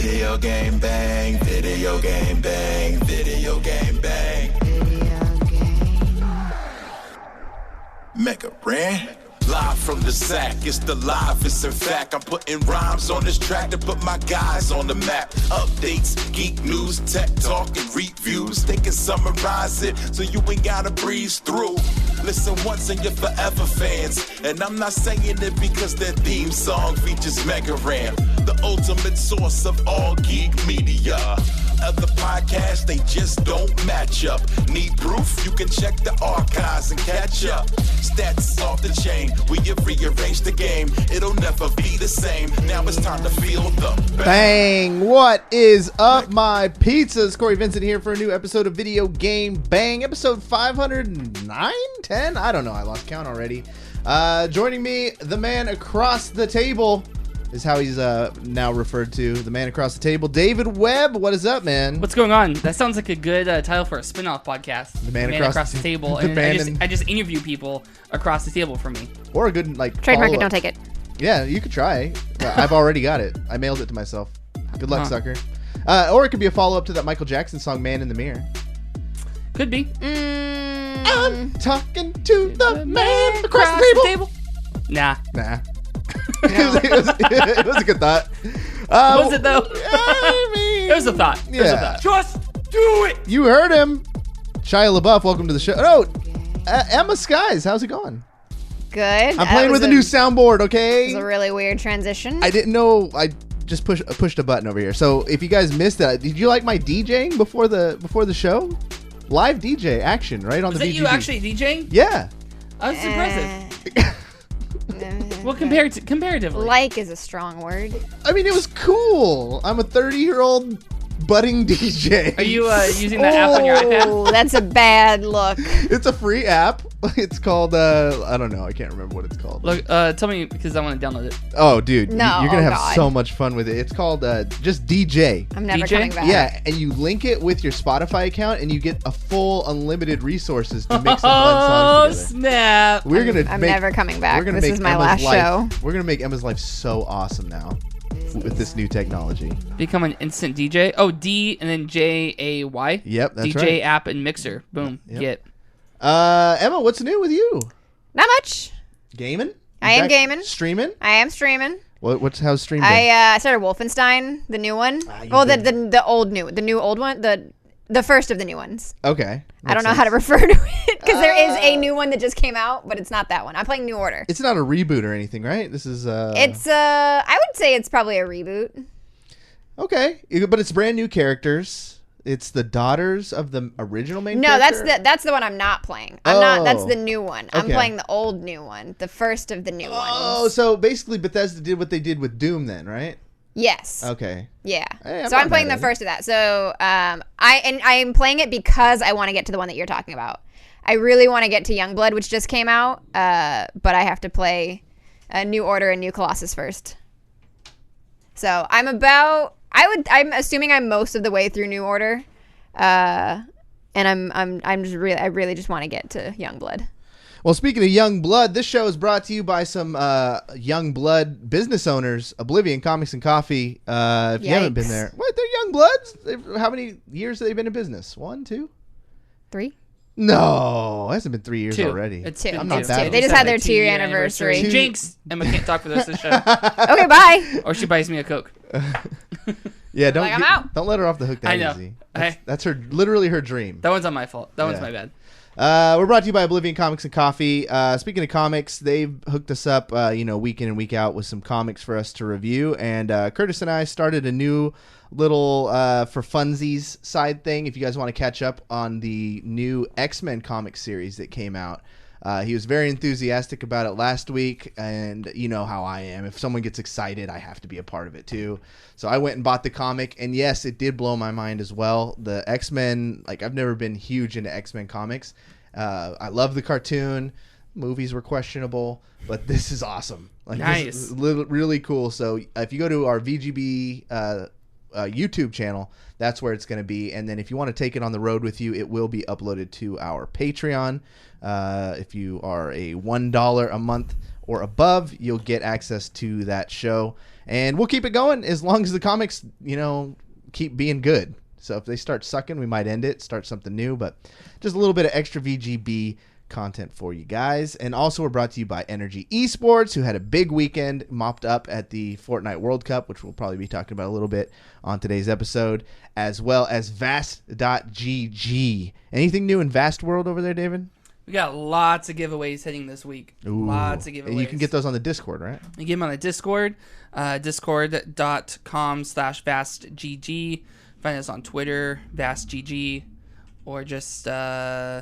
Video game bang, video game bang, video game bang. Video game. Mega Ran. Live from the sack, it's the livest. In fact, I'm putting rhymes on this track to put my guys on the map. Updates, geek news, tech talk, and reviews. They can summarize it so you ain't gotta breeze through. Listen once and you're forever fans. And I'm not saying it because their theme song features Mega Ran, the ultimate source of all geek media. Other podcasts, they just don't match up. Need proof? You can check the archives and catch up. Stats off the chain, we have rearranged the game. It'll never be the same. Now it's time to feel the bang. What is up, my pizzas? Cory, Vincent here for a new episode of Video Game Bang, episode 509, 10? I don't know, I lost count already. Joining me, the man across the table, is how he's now referred to, the man across the table, David Webb. What is up, man? What's going on? That sounds like a good title for a spin-off podcast. The man across the table. And I just interview people across the table from me. Or a good, like, trademark it, don't take it. Yeah, you could try. I've already got it. I mailed it to myself. Good luck, sucker. Or it could be a follow-up to that Michael Jackson song, Man in the Mirror. Could be. I'm talking to the man across the table. Nah. It was a good thought. Was it though? I mean, it was a thought. Yeah. Just do it. You heard him. Shia LaBeouf, welcome to the show. Oh, Emmaskies, how's it going? Good. I'm playing with a new soundboard, okay? It was a really weird transition. I didn't know. I just pushed a button over here. So if you guys missed that, did you like my DJing before the show? Live DJ action, right on the VGB. Was that you actually DJing? Yeah. That's impressive. Well, comparatively. Like is a strong word. I mean, it was cool. I'm a 30-year-old budding DJ. Are you using that app on your iPad? Oh, that's a bad look. It's a free app. It's called, I don't know. I can't remember what it's called. Look, tell me because I want to download it. Oh, dude. No, you're going to have so much fun with it. It's called just DJ. I'm never DJ? coming back. Yeah, and you link it with your Spotify account, and you get a full unlimited resources to mix and blend songs together. Snap. I'm never coming back. This is my last show. We're going to make Emma's life so awesome now with this new technology. Become an instant DJ. Oh, D and then J-A-Y. Yep, that's DJ right. app and mixer. Boom. Yep. Get. Emma, what's new with you? Not much. Gaming? I am gaming. Streaming? I am streaming. How's streaming? I started Wolfenstein, the new one. The new old one. The first of the new ones. Okay. I don't know how to refer to it because there is a new one that just came out, but it's not that one. I'm playing New Order. It's not a reboot or anything, right? This is It's I would say it's probably a reboot. Okay, but it's brand new characters. It's the daughters of the original main character? No, that's the one I'm not playing. That's the new one. I'm playing the old new one, the first of the new ones. Oh, so basically Bethesda did what they did with Doom then, right? Yes. Okay. Yeah. Hey, I'm playing the first of that. So I'm playing it because I want to get to the one that you're talking about. I really want to get to Youngblood, which just came out, but I have to play New Order and New Colossus first. So I'm assuming I'm most of the way through New Order, and I really just want to get to Youngblood. Well, speaking of young blood, this show is brought to you by some young blood business owners, Oblivion Comics and Coffee. If you haven't been there, what? They're young bloods. How many years have they been in business? 1, 2, 3? No, it hasn't been 3 years 2. already. It's two. I'm not that. They just had their 2-year anniversary. Jinx. Emma can't talk for the rest of the show. Okay, bye. Or she buys me a Coke. Yeah, I'm out. Don't let her off the hook that I know. easy. That's literally her dream. That one's on my fault. That one's my bad. We're brought to you by Oblivion Comics and Coffee. Speaking of comics, they've hooked us up, week in and week out with some comics for us to review. And Curtis and I started a new little for funsies side thing. If you guys want to catch up on the new X-Men comic series that came out, he was very enthusiastic about it last week, and you know how I am. If someone gets excited, I have to be a part of it too. So I went and bought the comic, and yes, it did blow my mind as well. The X-Men, I've never been huge into X-Men comics. I love the cartoon. Movies were questionable, but this is awesome. Nice. This is really cool. So if you go to our VGB YouTube channel, that's where it's going to be. And then if you want to take it on the road with you, it will be uploaded to our Patreon. If you are a $1 a month or above, you'll get access to that show. And we'll keep it going as long as the comics, keep being good. So if they start sucking, we might end it, start something new. But just a little bit of extra VGB content for you guys. And also we're brought to you by Energy Esports, who had a big weekend, mopped up at the Fortnite World Cup, which we'll probably be talking about a little bit on today's episode, as well as Vast.gg. Anything new in Vast World over there, David? We got lots of giveaways heading this week. Ooh. Lots of giveaways. And you can get those on the Discord, right? You get them on the Discord, discord.com/vastgg. Find us on Twitter, vastgg, or just, yeah.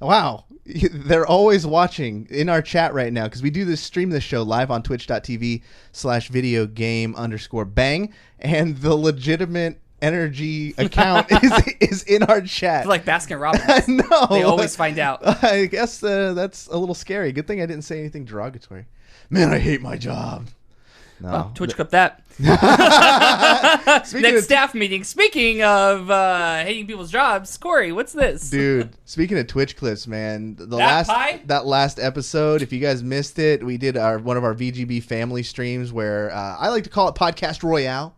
Wow. They're always watching in our chat right now because we do stream this show live on twitch.tv/videogame_bang. And the legitimate Energy account is in our chat. It's like Baskin Robbins. No. They always find out. I guess that's a little scary. Good thing I didn't say anything derogatory. Man, I hate my job. No. Oh, Twitch clip that. Next staff meeting. Speaking of hating people's jobs, Cory, what's this? Dude, speaking of Twitch clips, man, that last episode, if you guys missed it, we did one of our VGB family streams where I like to call it Podcast Royale.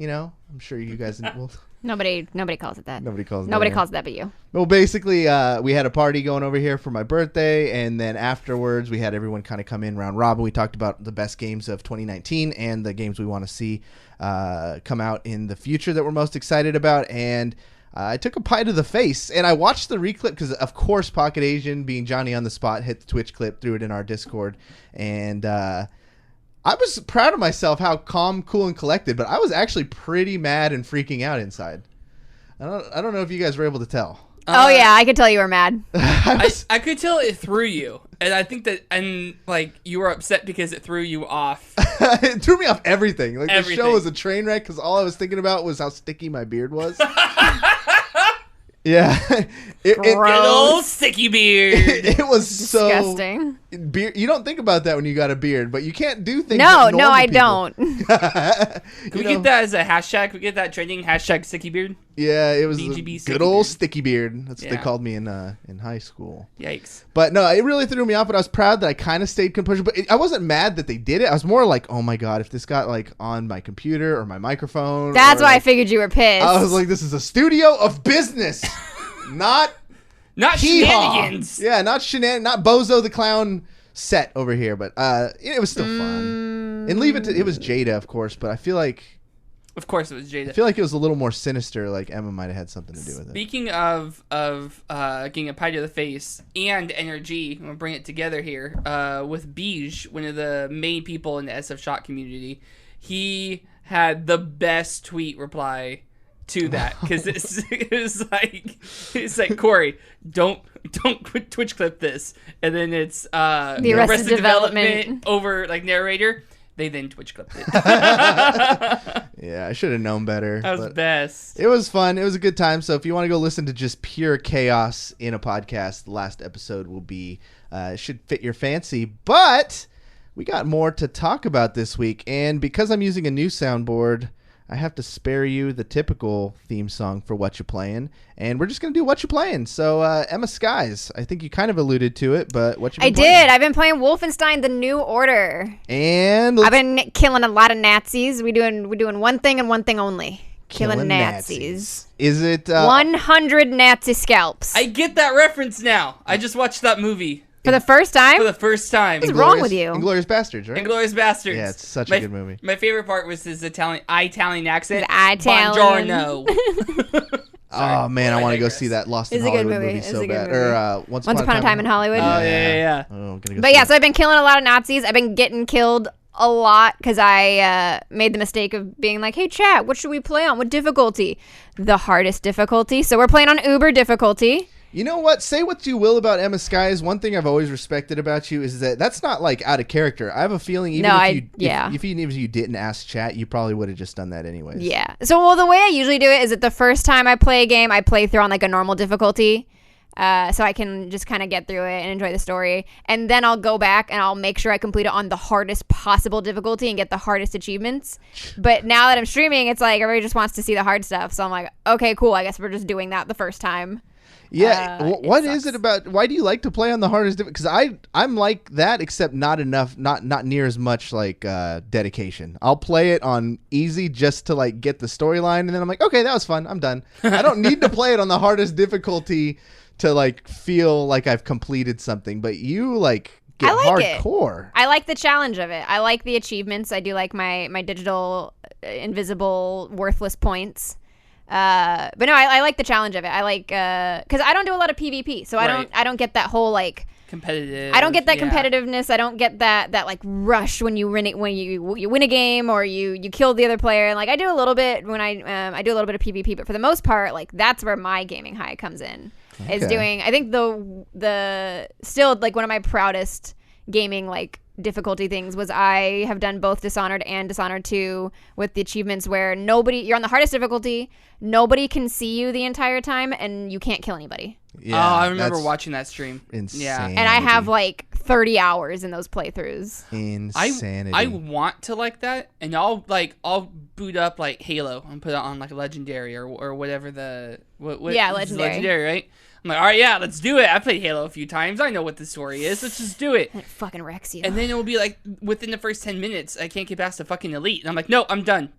I'm sure you guys will. Nobody calls it that. Nobody calls it that but you. Well, basically, we had a party going over here for my birthday, and then afterwards, we had everyone kind of come in round robin. We talked about the best games of 2019 and the games we want to see come out in the future that we're most excited about, and I took a pie to the face, and I watched the reclip because, of course, Pocket Asian, being Johnny on the spot, hit the Twitch clip, threw it in our Discord, and I was proud of myself how calm, cool, and collected, but I was actually pretty mad and freaking out inside. I don't know if you guys were able to tell. Oh yeah, I could tell you were mad. I could tell it threw you, and I think that you were upset because it threw you off. It threw me off everything. Like everything. The show was a train wreck because all I was thinking about was how sticky my beard was. Yeah, Good old sticky beard. It was disgusting. So beard. You don't think about that when you got a beard, but you can't do things. No, I people. don't. Can we get that as a hashtag? Can we get that trending hashtag sticky beard? Yeah, it was BGB good old sticky beard. That's what they called me in high school. Yikes! But no, it really threw me off. But I was proud that I kind of stayed composed. But I wasn't mad that they did it. I was more like, oh my god, if this got on my computer or my microphone. That's why I figured you were pissed. I was like, this is a studio of business, not shenanigans. Yeah, not shenanigans, not Bozo the Clown set over here. But it was still fun. And leave it to it was Jada, of course. But I feel like. Of course it was Jada. I feel like it was a little more sinister, like Emma might have had something to do with it. Speaking of getting a pie to the face and energy, I'm going to bring it together here with Benjy, one of the main people in the SF Shot community. He had the best tweet reply to that because it's like Cory, don't Twitch clip this, and then it's the Arrested Development over narrator. They then Twitch clipped it. Yeah, I should have known better. That was best. It was fun. It was a good time. So if you want to go listen to just pure chaos in a podcast, the last episode will be should fit your fancy. But we got more to talk about this week, and because I'm using a new soundboard, I have to spare you the typical theme song for What You Playing, and we're just going to do What You Playing. So, Emmaskies, I think you kind of alluded to it, but what you been playing? I did. I've been playing Wolfenstein: The New Order. And I've been killing a lot of Nazis. We're doing one thing and one thing only. Killing Nazis. Is it 100 Nazi scalps? I get that reference now. I just watched that movie. For the first time? For the first time. What's wrong with you? Inglourious Bastards, right? Inglourious Bastards. Yeah, it's such a good movie. My favorite part was his Italian accent. Italian. Buongiorno. Oh, man, I want to go see that Lost in Hollywood movie so bad. Or Once Upon a Time in Hollywood. Oh, yeah. Oh, gonna go but yeah, so I've been killing a lot of Nazis. I've been getting killed a lot because I made the mistake of being like, hey, chat, what should we play on? What difficulty? The hardest difficulty. So we're playing on Uber difficulty. You know what? Say what you will about Emmaskies. One thing I've always respected about you is that that's not out of character. I have a feeling even if you didn't ask chat, you probably would have just done that anyways. Yeah. So the way I usually do it is that the first time I play a game, I play through on a normal difficulty. So I can just kind of get through it and enjoy the story. And then I'll go back and I'll make sure I complete it on the hardest possible difficulty and get the hardest achievements. But now that I'm streaming, it's like everybody just wants to see the hard stuff. So I'm like, okay, cool. I guess we're just doing that the first time. Yeah, what is sucks. it about? Why do you like to play on the hardest? Because I'm like that, except not enough, not near as much like dedication. I'll play it on easy just to like get the storyline, and then I'm like, okay, that was fun. I'm done. I don't need to play it on the hardest difficulty to like feel like I've completed something. But you like get I like hardcore. I like the challenge of it. I like the achievements. I do like my digital, invisible, worthless points. But no, I like the challenge of it. I like because I don't do a lot of PvP, so Right. I don't get that whole like competitive. I don't get that yeah. competitiveness. I don't get that like rush when you win it, when you win a game or you kill the other player. And like I do a little bit when I do a little bit of PvP, but for the most part, like that's where my gaming high comes in. Is doing I think the still like one of my proudest gaming like difficulty things was I have done both Dishonored and Dishonored 2 with the achievements where you're on the hardest difficulty, nobody can see you the entire time, and you can't kill anybody. Yeah, I remember watching that stream. Insane. Yeah, And I have like 30 hours in those playthroughs. Insanity. I want to like that, and I'll boot up like Halo and put it on like Legendary or whatever the what Legendary, right? I'm like, all right, yeah, let's do it. I played Halo a few times. I know what the story is. Let's just do it. And it fucking wrecks you. And then it will be like within the first 10 minutes, I can't get past the fucking elite, and I'm like, no, I'm done.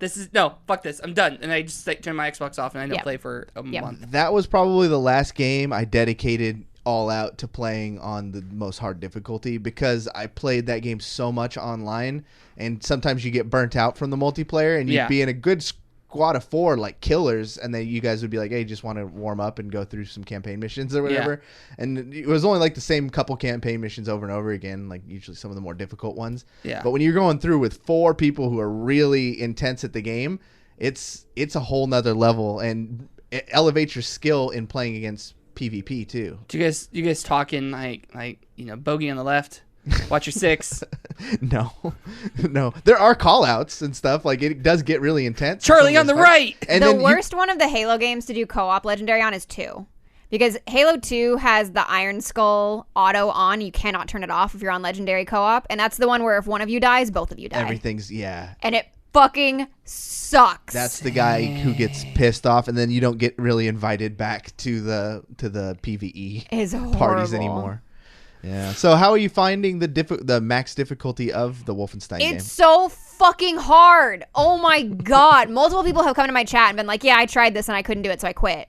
Fuck this, I'm done. And I just like turn my Xbox off and I don't play for a month. That was probably the last game I dedicated all out to playing on the most hard difficulty, because I played that game so much online, and sometimes you get burnt out from the multiplayer, and you'd be in a good squad of 4 like killers, and then you guys would be like, hey, just want to warm up and go through some campaign missions or whatever. And it was only like the same couple campaign missions over and over again, like usually some of the more difficult ones. But when you're going through with 4 people who are really intense at the game, it's a whole nother level, and it elevates your skill in playing against PvP too. Do you guys talking like bogey on the left, watch your 6? No. There are call outs and stuff. Like it does get really intense. Charlie on the right. And the then worst one of the Halo games to do co-op Legendary on is 2. Because Halo 2 has the Iron Skull auto on. You cannot turn it off if you're on Legendary co-op. And that's the one where if one of you dies, both of you die. Everything's, And it fucking sucks. that's the guy who gets pissed off, and then you don't get really invited back to the PvE It's parties horrible. anymore. Yeah. So how are you finding the max difficulty of the Wolfenstein game? It's so fucking hard. Oh my god. Multiple people have come to my chat and been like, yeah, I tried this and I couldn't do it, so I quit.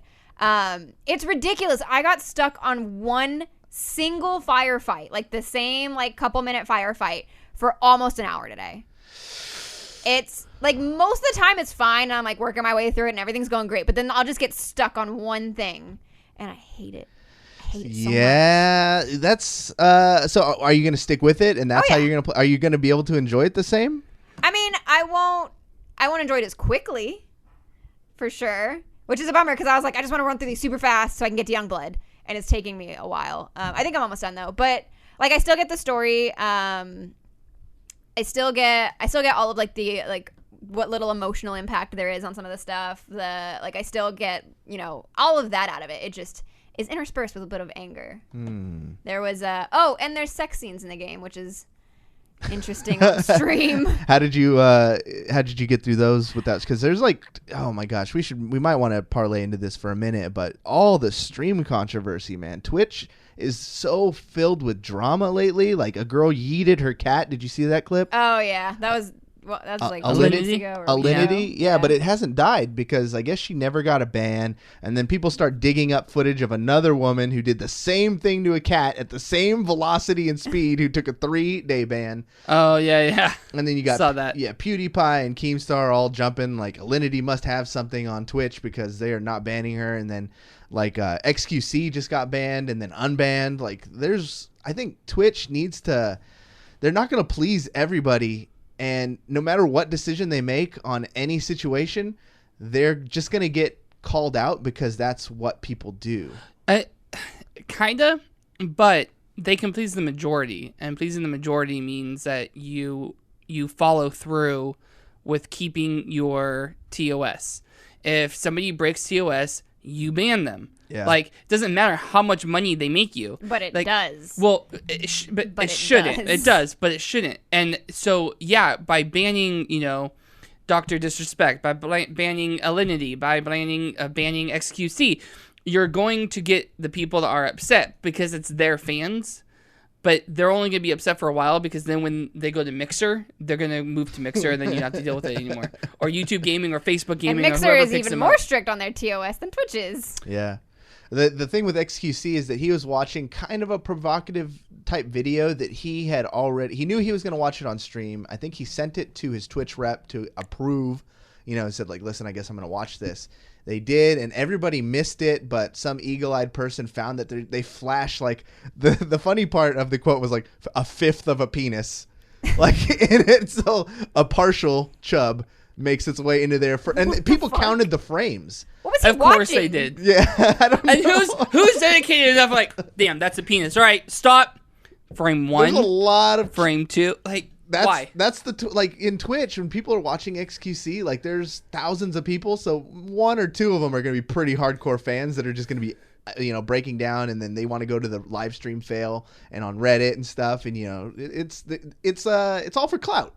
It's ridiculous. I got stuck on one single firefight, like the same like couple minute firefight for almost an hour today. It's like most of the time it's fine and I'm like working my way through it and everything's going great, but then I'll just get stuck on one thing and I hate it. So much. That's so are you going to stick with it, and that's how you're going to play? Are you going to be able to enjoy it the same? I mean, I won't enjoy it as quickly, for sure, which is a bummer because I was like, I just want to run through these super fast so I can get to Youngblood, and it's taking me a while. I think I'm almost done though, but like I still get the story. I still get all of like the like what little emotional impact there is on some of the stuff. I still get all of that out of it. It just is interspersed with a bit of anger. There was and there's sex scenes in the game, which is interesting on stream. How did you get through those with that? Because there's like, oh my gosh, we might want to parlay into this for a minute, but all the stream controversy, man. Twitch is so filled with drama lately. Like a girl yeeted her cat. Did you see that clip? Oh yeah, that's like Alinity? Alinity, yeah, but it hasn't died because I guess she never got a ban, and then people start digging up footage of another woman who did the same thing to a cat at the same velocity and speed who took a 3-day ban. Oh yeah. And then you got saw that. Yeah, PewDiePie and Keemstar all jumping like Alinity must have something on Twitch because they are not banning her, and then like XQC just got banned and then unbanned. Like I think Twitch needs to, they're not going to please everybody. And no matter what decision they make on any situation, they're just going to get called out because that's what people do. Kinda, but they can please the majority. And pleasing the majority means that you follow through with keeping your TOS. If somebody breaks TOS, you ban them. Yeah. Like, it doesn't matter how much money they make you. But it does. Well, it shouldn't. Does. It does, but it shouldn't. And so, yeah, by banning, Dr. Disrespect, by banning Alinity, by banning XQC, you're going to get the people that are upset because it's their fans. But they're only going to be upset for a while because then when they go to Mixer, they're going to move to Mixer and then you don't have to deal with it anymore. Or YouTube Gaming or Facebook Gaming. And Mixer or is even more strict on their TOS than Twitch is. Yeah. The thing with XQC is that he was watching kind of a provocative type video that he knew he was going to watch it on stream. I think he sent it to his Twitch rep to approve, said like, listen, I guess I'm going to watch this. They did, and everybody missed it, but some eagle-eyed person found that they flashed, like, the funny part of the quote was, like, a fifth of a penis. Like, in it, so a partial chub makes its way into there. And people counted the frames. What was he watching? Of course they did. Yeah, I don't know. And who's dedicated enough, like, damn, that's a penis. All right, stop. Frame 1. There's a lot of... Frame 2. Like, why? That's like in Twitch when people are watching XQC, like there's thousands of people, so one or two of them are going to be pretty hardcore fans that are just going to be, breaking down, and then they want to go to the live stream fail and on Reddit and stuff, and it's all for clout.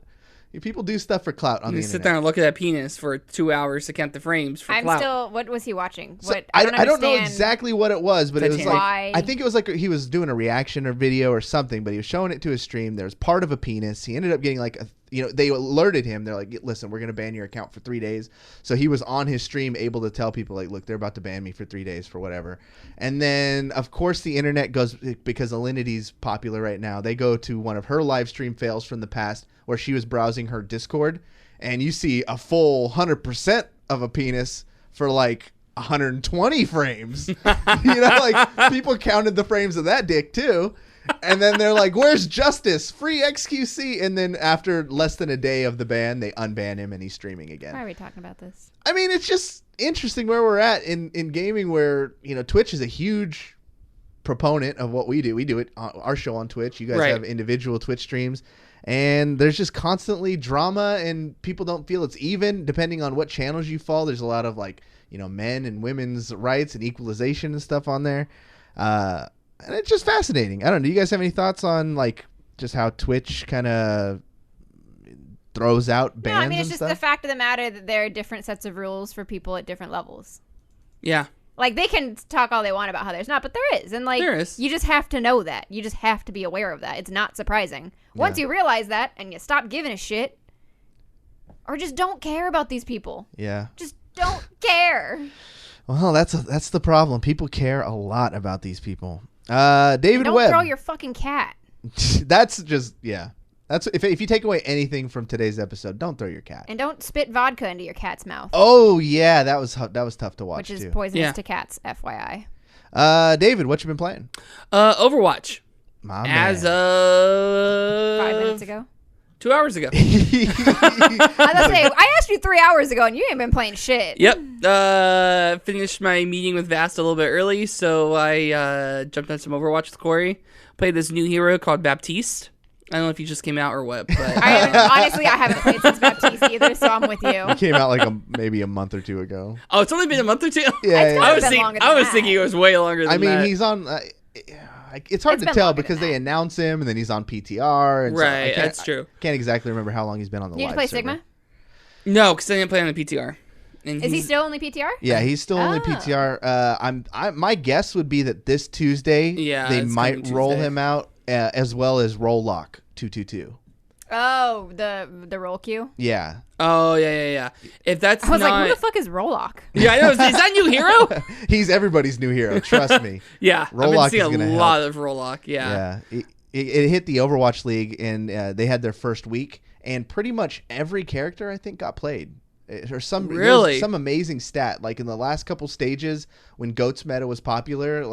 People do stuff for clout on the internet. Sit there and look at that penis for 2 hours to count the frames for clout. What was he watching? So I don't know exactly what it was, but it was like, I think it was like he was doing a reaction or video or something, but he was showing it to his stream. There was part of a penis. He ended up getting like they alerted him. They're like, listen, we're going to ban your account for 3 days. So he was on his stream able to tell people like, look, they're about to ban me for 3 days for whatever. And then of course the internet goes, because Alinity's popular right now. They go to one of her live stream fails from the past where she was browsing her Discord, and you see a full 100% of a penis for like 120 frames. Like people counted the frames of that dick too. And then they're like, where's justice? Free XQC. And then after less than a day of the ban, they unban him and he's streaming again. Why are we talking about this? I mean, it's just interesting where we're at in gaming where, Twitch is a huge proponent of what we do. We do it on our show on Twitch. You guys have individual Twitch streams. And there's just constantly drama, and people don't feel it's even depending on what channels you follow. There's a lot of men and women's rights and equalization and stuff on there. And it's just fascinating. I don't know. Do you guys have any thoughts on just how Twitch kind of throws out bans? No, I mean, it's just stuff? the fact of the matter that there are different sets of rules for people at different levels. Yeah. Like, they can talk all they want about how there's not, but there is. And, there is. You just have to know that. You just have to be aware of that. It's not surprising. Once you realize that and you stop giving a shit, or just don't care about these people. Yeah. Just don't care. Well, that's the problem. People care a lot about these people. David Don't Webb. throw your fucking cat. That's just, yeah. That's if you take away anything from today's episode, don't throw your cat. And don't spit vodka into your cat's mouth. Oh yeah, that was tough to watch. Which is too. poisonous to cats, FYI. David, what you been playing? Overwatch. My man. As of 5 minutes ago. 2 hours ago. I was gonna say, I asked you 3 hours ago, and you ain't been playing shit. Yep. Finished my meeting with Vast a little bit early, so I jumped on some Overwatch with Cory. Played this new hero called Baptiste. I don't know if he just came out or what, but Honestly, I haven't played since Baptiste either, so I'm with you. He came out like maybe a month or two ago. Oh, it's only been a month or two? Yeah, I was thinking it was way longer than that. I mean, he's on... it's hard to tell because they announce him and then he's on PTR. And right, so that's true. Can't exactly remember how long he's been on the You live play server. Sigma? No, because I didn't play on the PTR. And Is he still only PTR? Yeah, he's still only PTR. My guess would be that this Tuesday they might roll him out as well as Roll Lock 222. Oh, the roll queue? Yeah. Oh, yeah. If that's I was like, who the fuck is Rollock? Yeah, I know. Is that new hero? He's everybody's new hero. Trust me. Yeah. Rollock I've been seeing a lot of Rollock. Yeah. It hit the Overwatch League, and they had their first week, and pretty much every character, I think, got played. Or some amazing stat. Like in the last couple stages, when Goats meta was popular,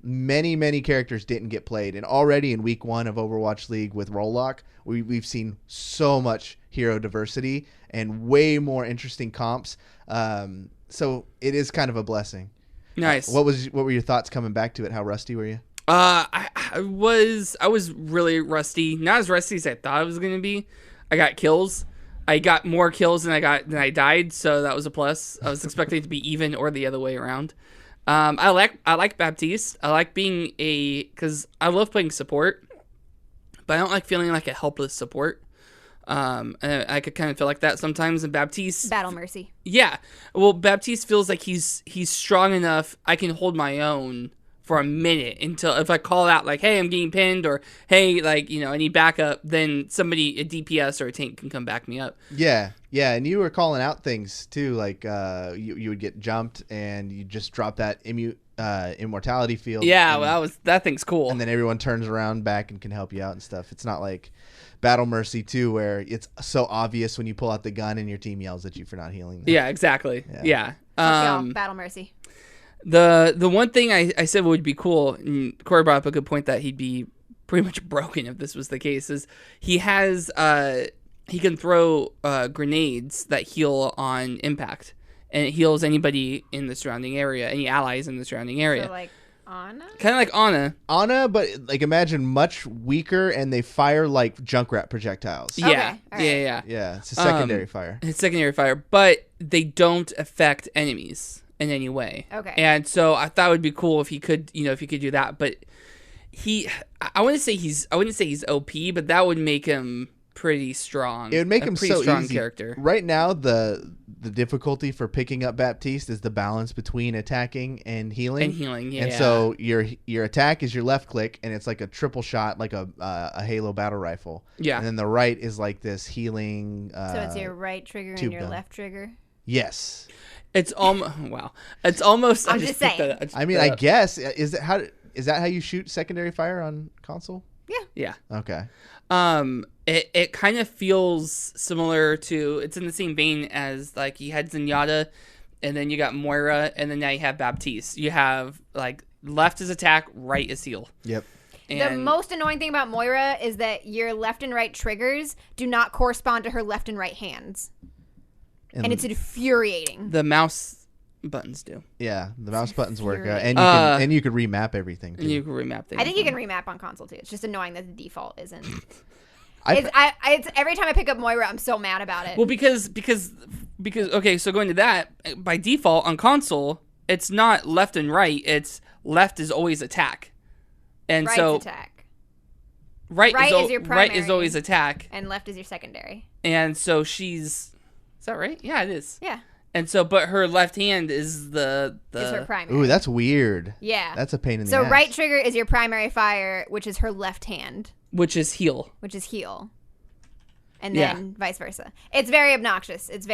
many characters didn't get played, and already in week 1 of Overwatch League with Rollock, we've seen so much hero diversity and way more interesting comps. So it is kind of a blessing. Nice. What were your thoughts coming back to it? How rusty were you? I was really rusty. Not as rusty as I thought I was going to be. I got kills. I got more kills than I died, so that was a plus. I was expecting it to be even or the other way around. I like Baptiste. I like being because I love playing support, but I don't like feeling like a helpless support. And I could kind of feel like that sometimes. And Baptiste, Battle Mercy. yeah. Well, Baptiste feels like he's strong enough. I can hold my own for a minute until if I call out like, "Hey, I'm getting pinned," or "Hey, like I need backup." Then somebody, a DPS or a tank, can come back me up. Yeah, and you were calling out things too, like you would get jumped and you just drop that immortality field. Yeah, and, well, that thing's cool. and then everyone turns around back and can help you out and stuff. It's not like Battle Mercy 2 where it's so obvious when you pull out the gun and your team yells at you for not healing them. Yeah, exactly. Yeah. Fuck y'all, Battle Mercy. The one thing I said would be cool, and Cory brought up a good point that he'd be pretty much broken if this was the case, is he has he can throw grenades that heal on impact, and it heals anybody in the surrounding area, any allies in the surrounding area. So like Ana? Kind of like Ana. But like imagine much weaker and they fire like Junkrat projectiles. Yeah, Okay, all right. yeah. Yeah, it's a secondary fire. It's secondary fire, but they don't affect enemies in any way. Okay. And so I thought it would be cool if he could, if he could do that. But I wouldn't say he's OP, but that would make him pretty strong. It would make him pretty so strong easy. character. Right now, the difficulty for picking up Baptiste is the balance between attacking and healing. Yeah. And so your attack is your left click, and it's like a triple shot, like a Halo battle rifle. Yeah. And then the right is like this healing. So it's your right trigger and your gun. left trigger? Yes. It's wow. It's almost. I'm just saying. I guess is that how you shoot secondary fire on console? Yeah. Okay. It kind of feels similar to. It's in the same vein as like you had Zenyatta, and then you got Moira, and then now you have Baptiste. You have like left is attack, right is heal. Yep. The most annoying thing about Moira is that your left and right triggers do not correspond to her left and right hands. And it's infuriating. The mouse buttons do. Yeah, the mouse buttons work, infuriating. and you could remap everything. Too. And you can remap things. I think you can remap on console too. It's just annoying that the default isn't. I Every time I pick up Moira, I'm so mad about it. Well, because okay, so going to that, by default on console, it's not left and right. It's left is always attack, and Right's so attack. Right is your primary, right is always attack, and left is your secondary. and so she's. Is that right? Yeah, it is. Yeah. And so, but her left hand is the Is her primary. Ooh, that's weird. Yeah. That's a pain in the So ass. right trigger is your primary fire, which is her left hand, which is heal. which is heal. And then vice versa. It's very obnoxious. It's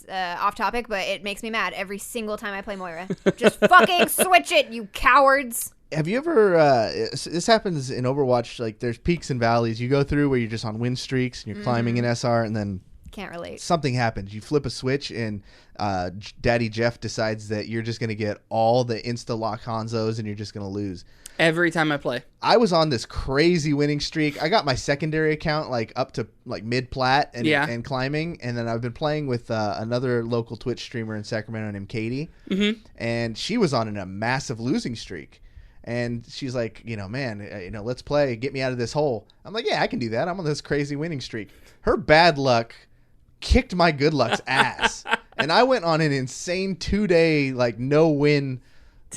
off topic, but it makes me mad every single time I play Moira. Just fucking switch it, you cowards. Have you ever? This happens in Overwatch. Like, there's peaks and valleys you go through where you're just on win streaks and you're climbing in SR, and then Can't relate. something happens. You flip a switch, and Daddy Jeff decides that you're just gonna get all the insta lock Hanzos, and you're just gonna lose. Every time I play. I was on this crazy winning streak. I got my secondary account like up to like mid plat and climbing, and then I've been playing with another local Twitch streamer in Sacramento named Katie, and she was on a massive losing streak. And she's like, man, let's play. Get me out of this hole. I'm like, yeah, I can do that. I'm on this crazy winning streak. Her bad luck kicked my good luck's ass, and I went on an insane 2-day like no win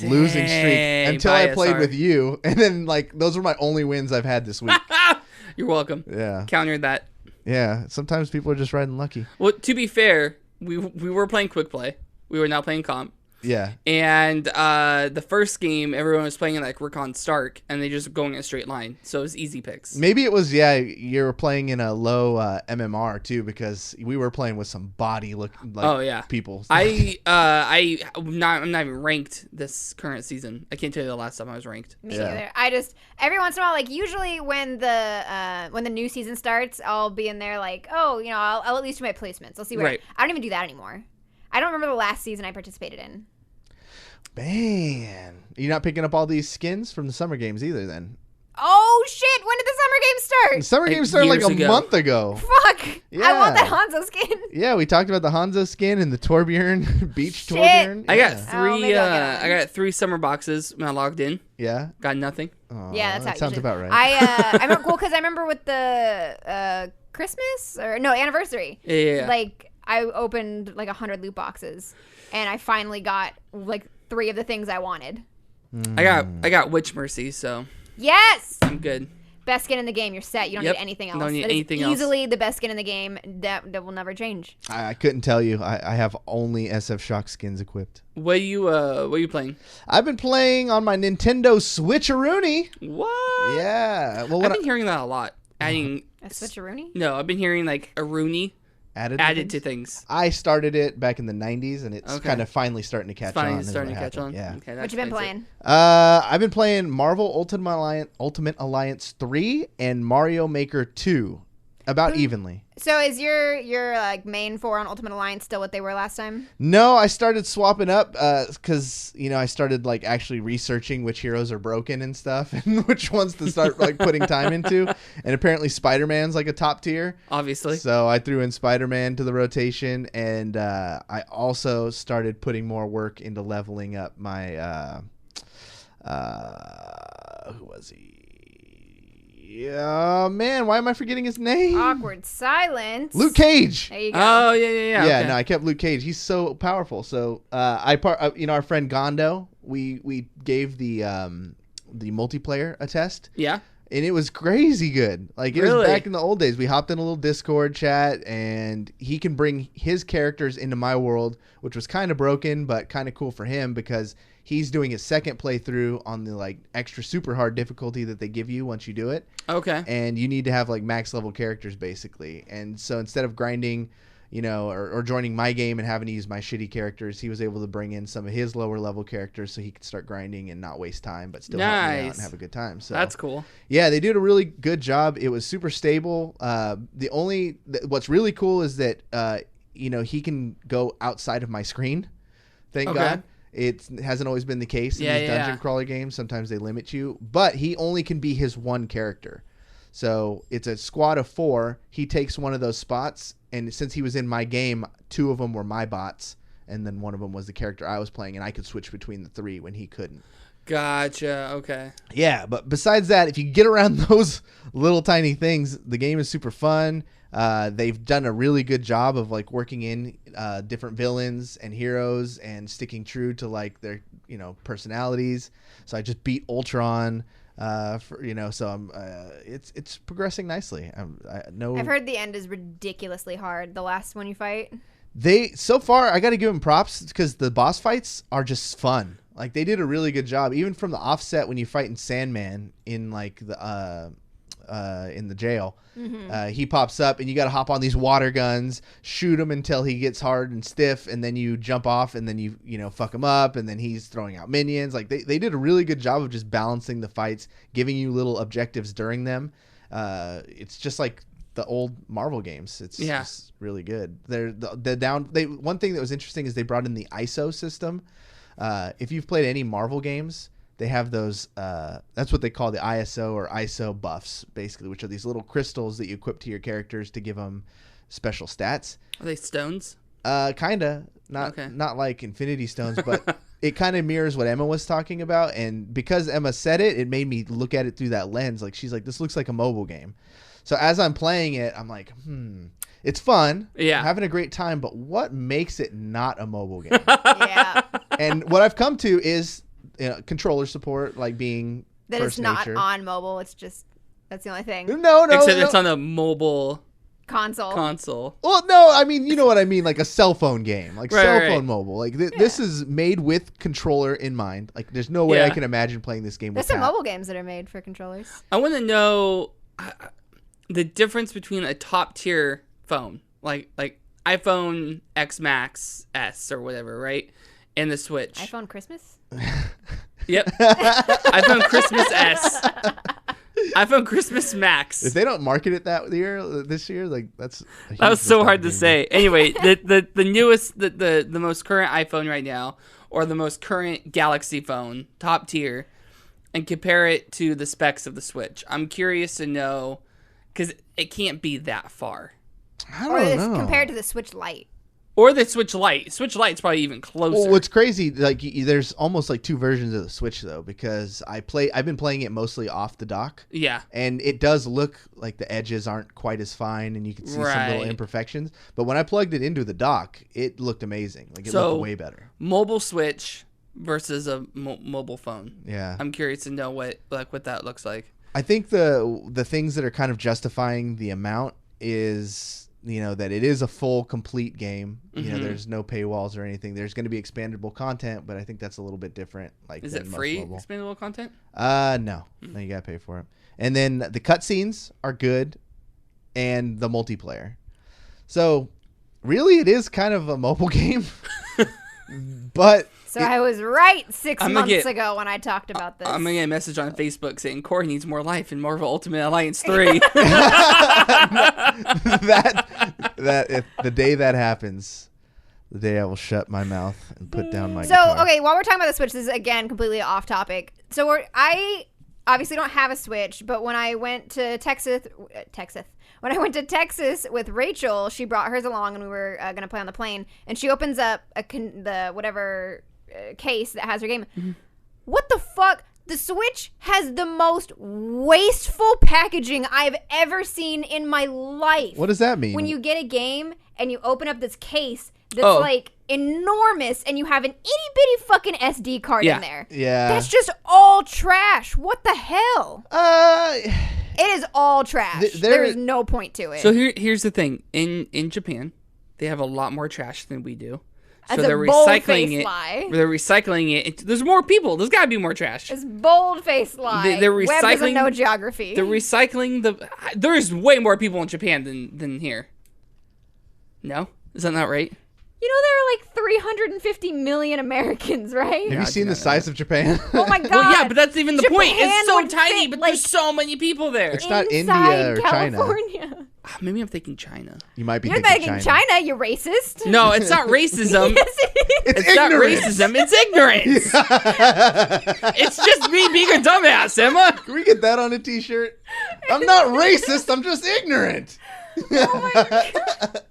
losing streak until I played with you, and then like those were my only wins I've had this week. You're welcome. Yeah. Countered that. Yeah. Sometimes people are just riding lucky. Well, to be fair, we were playing quick play. We were not playing comp. Yeah. And the first game, everyone was playing like Recon Stark, and they just going in a straight line. So it was easy picks. Maybe it was, you were playing in a low MMR too, because we were playing with some body people. I'm not even ranked this current season. I can't tell you the last time I was ranked. Me either. I just every once in a while, like usually when the new season starts, I'll be in there like, I'll at least do my placements. I'll see where. Right. I don't even do that anymore. I don't remember the last season I participated in. Man, you're not picking up all these skins from the summer games either, then? Oh shit! When did the summer games start? The summer games started like years a ago. month ago. Fuck! Yeah. I want that Hanzo skin. Yeah, we talked about the Hanzo skin and the Torbjorn beach Shit. Torbjorn. I got Yeah. three. maybe I'll get on. I got 3 summer boxes when I logged in. Yeah. Got nothing. Oh, Yeah, that's how that it sounds usually- about right. I remember because I remember with the Christmas or no anniversary. Yeah. Like I opened like 100 loot boxes, and I finally got like 3 of the things I wanted. I got Witch Mercy, so Yes, I'm good. best skin in the game. You're set. You don't need anything else. Don't need that anything is else. easily the best skin in the game. That will never change. I couldn't tell you. I have only SF Shock skins equipped. What are you playing? I've been playing on my Nintendo Switcheroonie. What? Yeah. Well, I've been hearing that a lot. Adding A switcheroonie? No, I've been hearing like a Rooney added to things. I started it back in the 90s, and it's kind of finally starting to catch on. Yeah. Okay, what you been playing? I've been playing Marvel Ultimate Alliance 3 and Mario Maker 2 about evenly. So is your like main 4 on Ultimate Alliance still what they were last time? No, I started swapping up because I started like actually researching which heroes are broken and stuff, and which ones to start like putting time into. And apparently Spider-Man's like a top tier, obviously. So I threw in Spider-Man to the rotation, and I also started putting more work into leveling up my who was he? Yeah, man, why am I forgetting his name? Awkward silence. Luke Cage. There you go. Oh, yeah. Yeah, Okay. no, I kept Luke Cage. He's so powerful. So, our friend Gondo, we gave the multiplayer a test. Yeah. And it was crazy good. Like, it was back in the old days. We hopped in a little Discord chat, and he can bring his characters into my world, which was kind of broken, but kind of cool for him because he's doing his second playthrough on the like extra super hard difficulty that they give you once you do it. Okay. And you need to have like max level characters basically. And so instead of grinding, or joining my game and having to use my shitty characters, he was able to bring in some of his lower level characters so he could start grinding and not waste time, but still help me out and have a good time. So that's cool. Yeah, they did a really good job. It was super stable. What's really cool is that he can go outside of my screen. Thank God. It hasn't always been the case in these dungeon crawler games. Sometimes they limit you, but he only can be his one character. So it's a squad of 4. He takes one of those spots, and since he was in my game, 2 of them were my bots, and then one of them was the character I was playing, and I could switch between the 3 when he couldn't. Gotcha. Okay. Yeah, but besides that, if you get around those little tiny things, the game is super fun. They've done a really good job of like working in different villains and heroes and sticking true to like their personalities. So I just beat Ultron. So I'm it's progressing nicely. I've heard the end is ridiculously hard. The last one you fight. So far I got to give them props because the boss fights are just fun. Like they did a really good job, even from the offset when you fight in Sandman in like the in the jail. Mm-hmm. He pops up and you got to hop on these water guns, shoot him until he gets hard and stiff, and then you jump off and then you fuck him up, and then he's throwing out minions. Like they did a really good job of just balancing the fights, giving you little objectives during them. It's just like the old Marvel games. It's just really good. One thing that was interesting is they brought in the ISO system. If you've played any Marvel games, they have those, that's what they call the ISO or ISO buffs, basically, which are these little crystals that you equip to your characters to give them special stats. Are they stones? Kind of. Not like Infinity Stones, but it kind of mirrors what Emma was talking about. And because Emma said it, it made me look at it through that lens. Like, she's like, this looks like a mobile game. So as I'm playing it, I'm like, it's fun. Yeah. I'm having a great time, but what makes it not a mobile game? Yeah. And what I've come to is controller support, like being that first it's not nature. on mobile. It's just that's the only thing. No. Except it's on a mobile console. Well, no, I mean, you know what I mean, like a cell phone game, like cell phone mobile. Like this is made with controller in mind. Like there's no way I can imagine playing this game. There's some mobile games that are made for controllers. I want to know the difference between a top tier phone, like iPhone X Max S or whatever, right? And the Switch. iPhone Christmas? Yep. iPhone Christmas S. iPhone Christmas Max. If they don't market it this year, like that was so hard to say. Anyway, the newest, the most current iPhone right now, or the most current Galaxy phone, top tier, and compare it to the specs of the Switch. I'm curious to know, because it can't be that far. I don't know. Compared to the Switch Lite. Or the Switch Lite. Switch Lite's probably even closer. Well, what's crazy, like there's almost like 2 versions of the Switch though, because I've been playing it mostly off the dock. Yeah. And it does look like the edges aren't quite as fine, and you can see some little imperfections. But when I plugged it into the dock, it looked amazing. Like it looked way better. Mobile Switch versus a mobile phone. Yeah. I'm curious to know what that looks like. I think the things that are kind of justifying the amount is, that it is a full, complete game. There's no paywalls or anything. There's going to be expandable content, but I think that's a little bit different. Is it free, expandable content? No. No, you got to pay for it. And then the cutscenes are good, and the multiplayer. So, really, it is kind of a mobile game. But... So I was right 6 months ago when I talked about this. I'm going to get a message on Facebook saying Cory needs more life in Marvel Ultimate Alliance 3. If the day that happens, the day I will shut my mouth and put down my So, guitar. okay, while we're talking about the Switch, this is, again, completely off topic. So I obviously don't have a Switch, but when I went to Texas with Rachel, she brought hers along, and we were going to play on the plane, and she opens up the whatever case that has her game. Mm-hmm. What the fuck? The Switch has the most wasteful packaging I've ever seen in my life. What does that mean? When you get a game and you open up this case that's like enormous, and you have an itty bitty fucking SD card in there. Yeah. That's just all trash. What the hell? It is all trash. There is no point to it. So here's the thing. In Japan, they have a lot more trash than we do. So That's they're a recycling it. lie. They're recycling it. There's more people. There's got to be more trash. It's bold-faced lie. They're recycling. Webb doesn't know geography. They're recycling there's way more people in Japan than here. No? Is that not right? There are like 350 million Americans, right? Have you seen the size of Japan? Oh my god! Well, yeah, but that's even the point. It's so would tiny, fit, but like, there's so many people there. It's not India or California. China. Maybe I'm thinking China. You might be You're thinking China, you racist. No, it's not racism. Yes, it is. It's not racism. It's ignorance. It's just me being a dumbass, Emma. Can we get that on a t-shirt? I'm not racist. I'm just ignorant. Oh my god.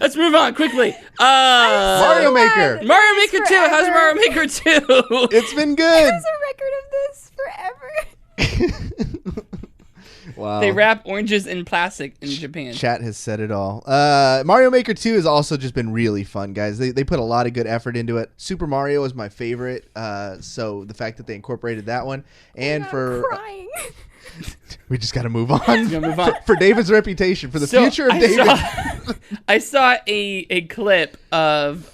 Let's move on quickly. Mario Maker. Mario Maker 2. How's Mario Maker 2? It's been good. There's a record of this forever. Wow. They wrap oranges in plastic in Japan. Chat has said it all. Mario Maker 2 has also just been really fun, guys. They put a lot of good effort into it. Super Mario is my favorite, so the fact that they incorporated that one. And I'm crying. We just got to move on. Move on. For David's reputation, for the future of David. I saw a clip of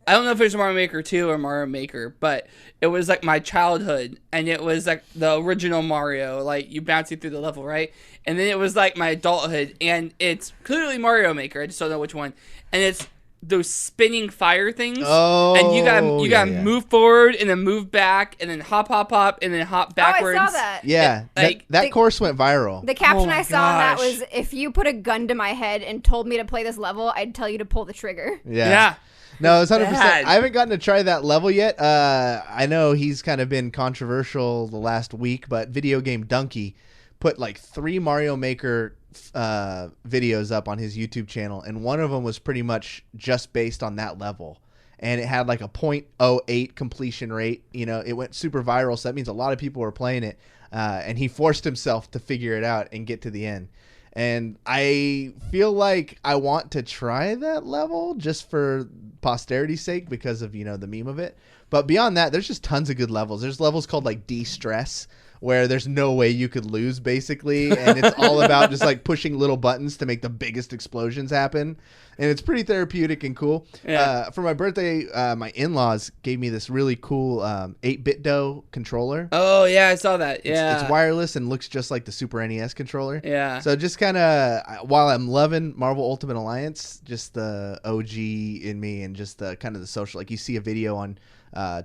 I don't know if it was Mario Maker 2 or Mario Maker, but it was like my childhood, and it was like the original Mario, like you bouncing through the level, right? And then it was like my adulthood, and it's clearly Mario Maker. I just don't know which one. And it's those spinning fire things. Oh, and you gotta move forward and then move back and then hop, and then hop backwards. Oh, I saw that. Yeah, that course went viral. The caption my I saw on that gosh. was, if you put a gun to my head and told me to play this level, I'd tell you to pull the trigger. Yeah. No, it's 100%. Bad. I haven't gotten to try that level yet. I know he's kind of been controversial the last week, but Video Game Donkey put like 3 Mario Maker videos up on his YouTube channel, and one of them was pretty much just based on that level. And it had like a 0.08 completion rate. It went super viral, so that means a lot of people were playing it. And he forced himself to figure it out and get to the end. And I feel like I want to try that level just for posterity's sake because of, the meme of it. But beyond that, there's just tons of good levels. There's levels called like De-Stress, where there's no way you could lose, basically. And it's all about just like pushing little buttons to make the biggest explosions happen. And it's pretty therapeutic and cool. Yeah. For my birthday, my in-laws gave me this really cool 8-bit-do controller. Oh, yeah, I saw that. Yeah. It's wireless and looks just like the Super NES controller. Yeah. So just kind of, while I'm loving Marvel Ultimate Alliance, just the OG in me and just the kind of the social, like you see a video on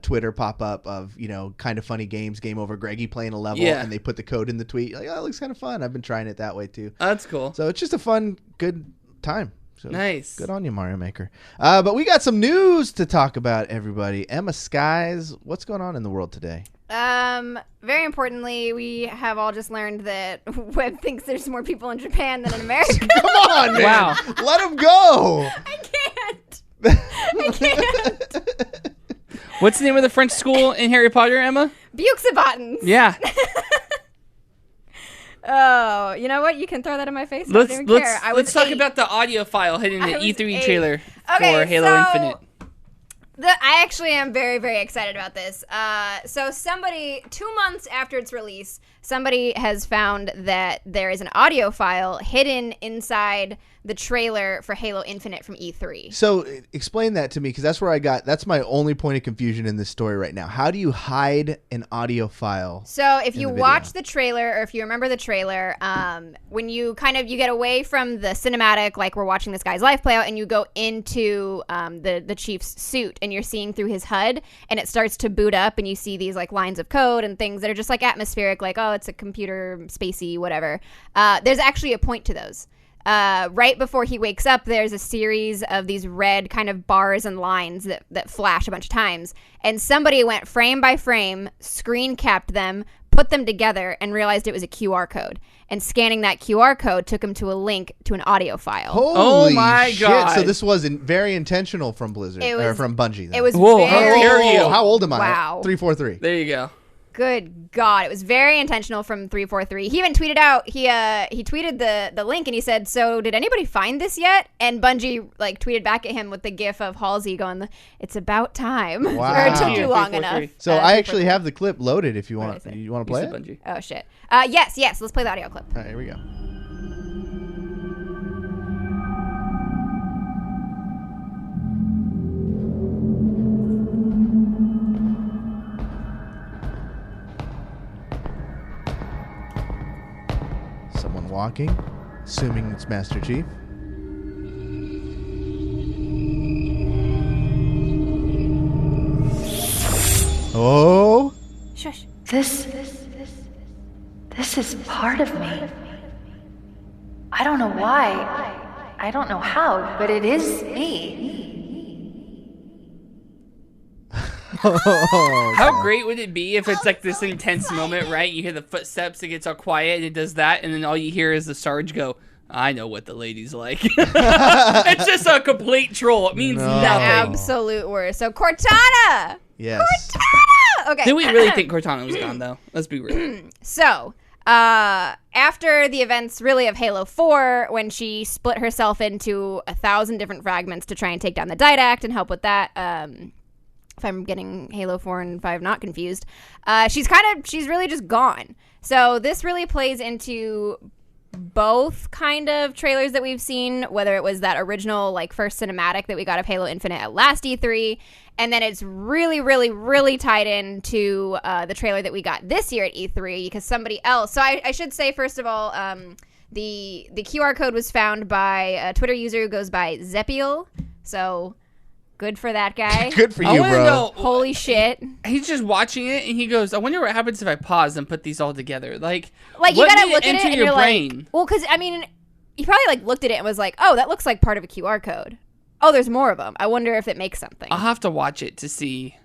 Twitter pop up of, kind of funny games, Game Over Greggy playing a level, and they put the code in the tweet. Like, oh, it looks kind of fun. I've been trying it that way too. That's cool. So it's just a fun, good time. So nice. Good on you, Mario Maker. But we got some news to talk about, everybody. Emmaskies, what's going on in the world today? Very importantly, we have all just learned that Webb thinks there's more people in Japan than in America. Come on, man. Wow. Let him go. I can't. What's the name of the French school in Harry Potter, Emma? Buxabottons. Yeah. Oh, you know what? You can throw that in my face. I don't even care. Let's talk 8. about the audio file hidden in the I was E3 8. trailer Okay, for Halo so Infinite. I actually am very, very excited about this. So somebody, 2 months after its release, somebody has found that there is an audio file hidden inside the trailer for Halo Infinite from E3. So explain that to me, because that's my only point of confusion in this story right now. How do you hide an audio file? So if you watch the trailer, or if you remember the trailer, when you you get away from the cinematic, like we're watching this guy's life play out, and you go into the Chief's suit, and you're seeing through his HUD, and it starts to boot up, and you see these like lines of code and things that are just like atmospheric, like, oh, it's a computer, spacey, whatever. There's actually a point to those. Right before he wakes up, there's a series of these red kind of bars and lines that flash a bunch of times. And somebody went frame by frame, screen capped them, put them together, and realized it was a QR code. And scanning that QR code took him to a link to an audio file. Holy my shit. God. So this was very intentional from Blizzard, or from Bungie. Then. It was Whoa, how very... dare you? How old am I? Wow. 343. There you go. Good God. It was very intentional from 343. He even tweeted out, he tweeted the link, and he said, so did anybody find this yet? And Bungie like tweeted back at him with the gif of Halsey going, it's about time. Wow. Or it took you Yeah, long 343. enough. So I actually have the clip loaded if you want. What is it? You want to play it? Bungie. Oh, shit. Yes. Let's play the audio clip. All right, here we go. Someone walking, assuming it's Master Chief. Oh! Shush. This is part of me. I don't know why. I don't know how, but it is me. How great would it be if it's like this intense moment, right? You hear the footsteps, it gets all quiet, and it does that, and then all you hear is the Sarge go, I know what the ladies like. It's just a complete troll. It means The nothing. absolute worst. So Cortana! Yes. Cortana! Okay. Did we really think Cortana was gone, though? Let's be real. So, after the events really of Halo 4, when she split herself into 1,000 different fragments to try and take down the Didact and help with that, if I'm getting Halo 4 and 5 not confused, she's really just gone. So this really plays into both kind of trailers that we've seen, whether it was that original like first cinematic that we got of Halo Infinite at last E3, and then it's really, really, really tied into the trailer that we got this year at E3 because somebody else. So I should say first of all, the QR code was found by a Twitter user who goes by Zepiel. So good for that guy. Good for I you, want to bro. know. Holy shit. He's just watching it, and he goes, I wonder what happens if I pause and put these all together. Like You what gotta did look at it enter and your you're brain? like, well, because I mean, you probably like looked at it and was like, oh, that looks like part of a QR code. Oh, there's more of them. I wonder if it makes something. I'll have to watch it to see.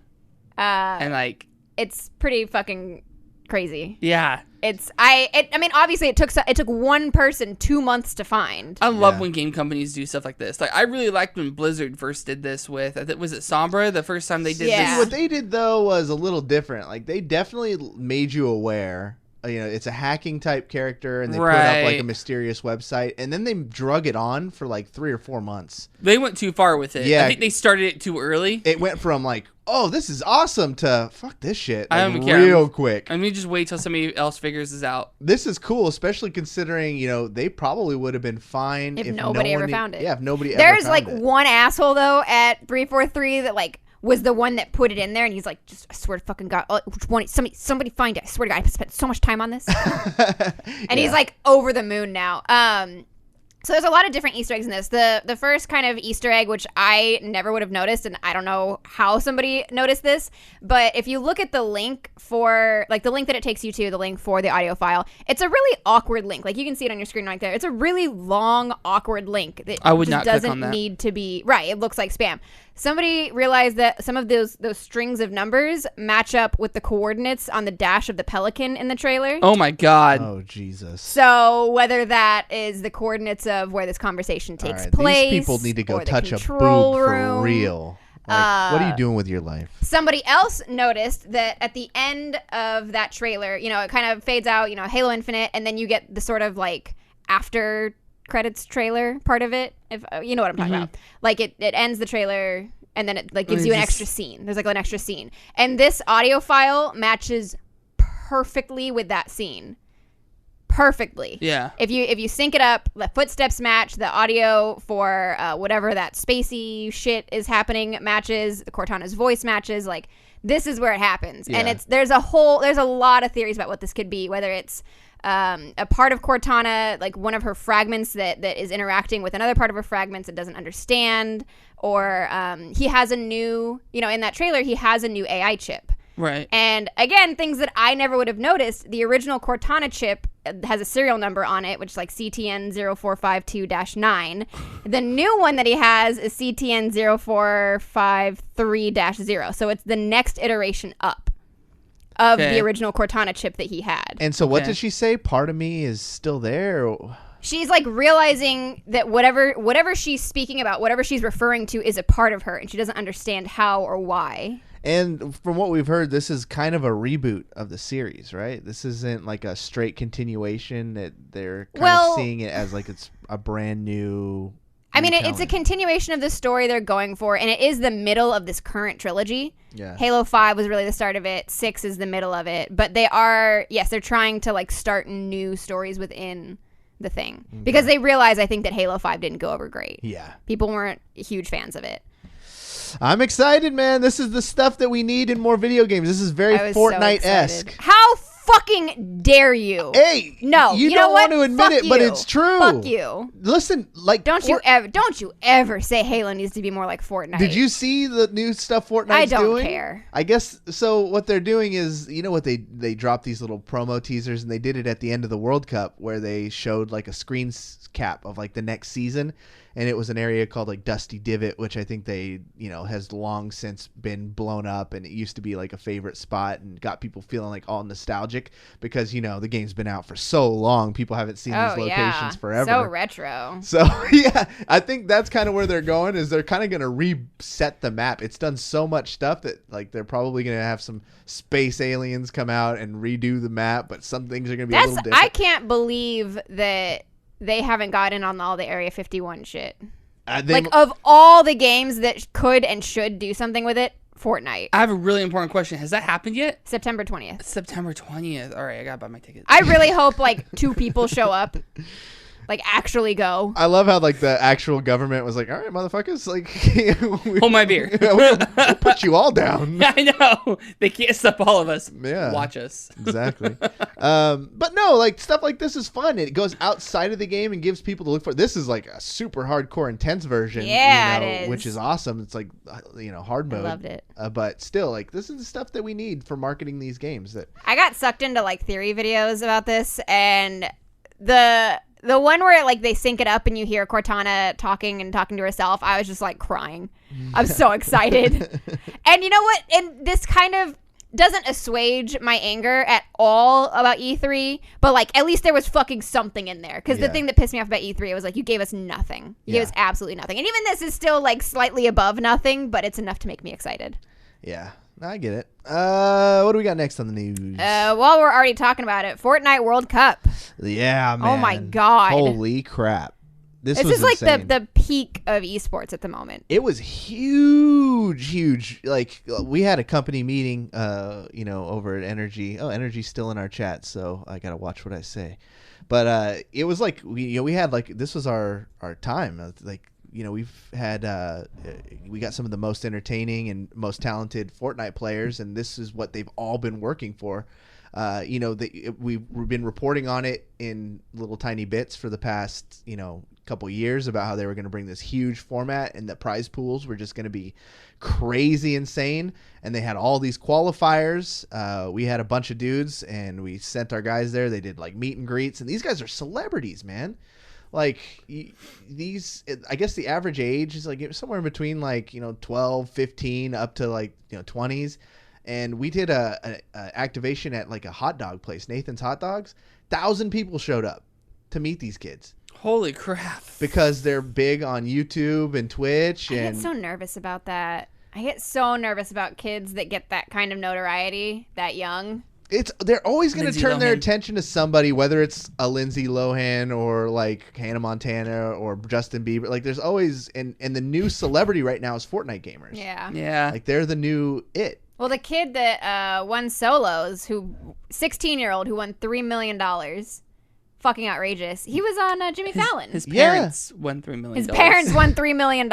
And like, It's pretty fucking crazy. yeah. I mean, obviously it took one person 2 months to find. I love Yeah. when game companies do stuff like this. Like, I really liked when Blizzard first did this with, was it Sombra? The first time they did Yeah. this. What they did though was a little different. Like they definitely made you aware. You know, it's a hacking type character, and they put up like Right. a mysterious website, and then they drug it on for like 3 or 4 months. They went too far with it. Yeah. I think they started it too early. It went from like, oh, this is awesome to fuck this shit. I Like, don't care. real quick. I mean, just wait till somebody else figures this out. This is cool, especially considering they probably would have been fine If no nobody ever one found it. Yeah, if nobody There's ever like found it. one asshole though at 343 that like was the one that put it in there, and he's like, just I swear to fucking God, which one? Somebody find it. I swear to God, I spent so much time on this, and he's like over the moon now. So there's a lot of different Easter eggs in this. The first kind of Easter egg, which I never would have noticed, and I don't know how somebody noticed this, but if you look at the link for, like the link that it takes you to, the link for the audio file, it's a really awkward link. Like you can see it on your screen right there. It's a really long, awkward link that I would just not click doesn't on that. need to be, right, it looks like spam. Somebody realized that some of those strings of numbers match up with the coordinates on the dash of the Pelican in the trailer. Oh my God. Oh Jesus! So whether that is the coordinates of where this conversation All takes right, place, these people need to go or the touch a boob control for room. real. Like, what are you doing with your life? Somebody else noticed that at the end of that trailer, it kind of fades out, Halo Infinite, and then you get the sort of like after credits trailer part of it. If you know what I'm talking about. Like it ends the trailer and then it like gives you an extra scene. There's like an extra scene. And this audio file matches perfectly with that scene. Perfectly. Yeah. If you sync it up, the footsteps match, the audio for whatever that spacey shit is happening matches, Cortana's voice matches, like this is where it happens. Yeah. And there's a lot of theories about what this could be, whether it's a part of Cortana, like one of her fragments that is interacting with another part of her fragments it doesn't understand, or he has a new, in that trailer, he has a new AI chip. Right. And again, things that I never would have noticed, the original Cortana chip has a serial number on it, which is like CTN0452-9. The new one that he has is CTN0453-0. So it's the next iteration up of the original Cortana chip that he had. And so what did she say? Part of me is still there? She's like realizing that whatever she's speaking about, whatever she's referring to is a part of her, and she doesn't understand how or why. And from what we've heard, this is kind of a reboot of the series, right? This isn't like a straight continuation. That they're kind of seeing it as like it's a brand new. I mean, it's a continuation of the story they're going for, and it is the middle of this current trilogy. Yeah. Halo 5 was really the start of it. 6 is the middle of it. But they're trying to like start new stories within the thing. Okay. Because they realize, I think, that Halo 5 didn't go over great. Yeah. People weren't huge fans of it. I'm excited, man. This is the stuff that we need in more video games. This is very Fortnite-esque. So how fucking dare you? Hey, no, you know don't what? want to admit Fuck it, but it's true. Fuck you. Listen, like don't you ever say Halo needs to be more like Fortnite. Did you see the new stuff Fortnite's doing? I don't care. I guess so. What they're doing is, what they dropped these little promo teasers, and they did it at the end of the World Cup where they showed like a screen cap of like the next season. And it was an area called like Dusty Divot, which I think they, has long since been blown up. And it used to be like a favorite spot and got people feeling like all nostalgic because, the game's been out for so long. People haven't seen these locations forever. So retro. So, yeah, I think that's kind of where they're going is they're kind of going to reset the map. It's done so much stuff that like they're probably going to have some space aliens come out and redo the map. But some things are going to be a little different. I can't believe that they haven't gotten on all the Area 51 shit. Of all the games that could and should do something with it, Fortnite. I have a really important question. Has that happened yet? September 20th. September 20th. All right, I got to buy my ticket. I really hope like 2 people show up. Like actually go. I love how like the actual government was like, all right, motherfuckers, like hold my beer. we'll put you all down. I know. They can't stop all of us. Yeah. Watch us. Exactly. But no, like stuff like this is fun. It goes outside of the game and gives people to look for. This is like a super hardcore intense version. Yeah, it is. Which is awesome. It's like hard mode. I loved it. But still, like this is the stuff that we need for marketing these games. That I got sucked into like theory videos about this, and the one where like they sync it up and you hear Cortana talking to herself, I was just like crying. I'm so excited. And you know what? And this kind of doesn't assuage my anger at all about E3, but like at least there was fucking something in there. Because the thing that pissed me off about E3, it was like you gave us nothing. You gave us absolutely nothing. And even this is still like slightly above nothing, but it's enough to make me excited. Yeah. I get it. What do we got next on the news? While we're already talking about it, Fortnite World Cup. Yeah, man. Oh my god. Holy crap. This is was like insane. the peak of esports at the moment. It was huge. Like we had a company meeting, over at Energy. Oh, Energy's still in our chat, so I gotta watch what I say. But it was like we had like this was our time. Like we've had we got some of the most entertaining and most talented Fortnite players, and this is what they've all been working for. We've been reporting on it in little tiny bits for the past couple years about how they were going to bring this huge format and the prize pools were just going to be crazy insane. And they had all these qualifiers. We had a bunch of dudes and we sent our guys there. They did like meet and greets, and these guys are celebrities, man. Like these, I guess the average age is like somewhere in between like 12, 15 up to like 20s. And we did a activation at like a hot dog place, Nathan's Hot Dogs. 1,000 people showed up to meet these kids. Holy crap! Because they're big on YouTube and Twitch. I get so nervous about that. I get so nervous about kids that get that kind of notoriety that young. They're always going to Lindsay turn their Lohan. attention to somebody, whether it's a Lindsay Lohan or like Hannah Montana or Justin Bieber. Like there's always and the new celebrity right now is Fortnite gamers. Yeah. Yeah. Like they're the new it. Well, the kid that won solos, 16-year-old who won $3 million, fucking outrageous. He was on Jimmy Fallon. His parents won $3 million. His parents won $3 million.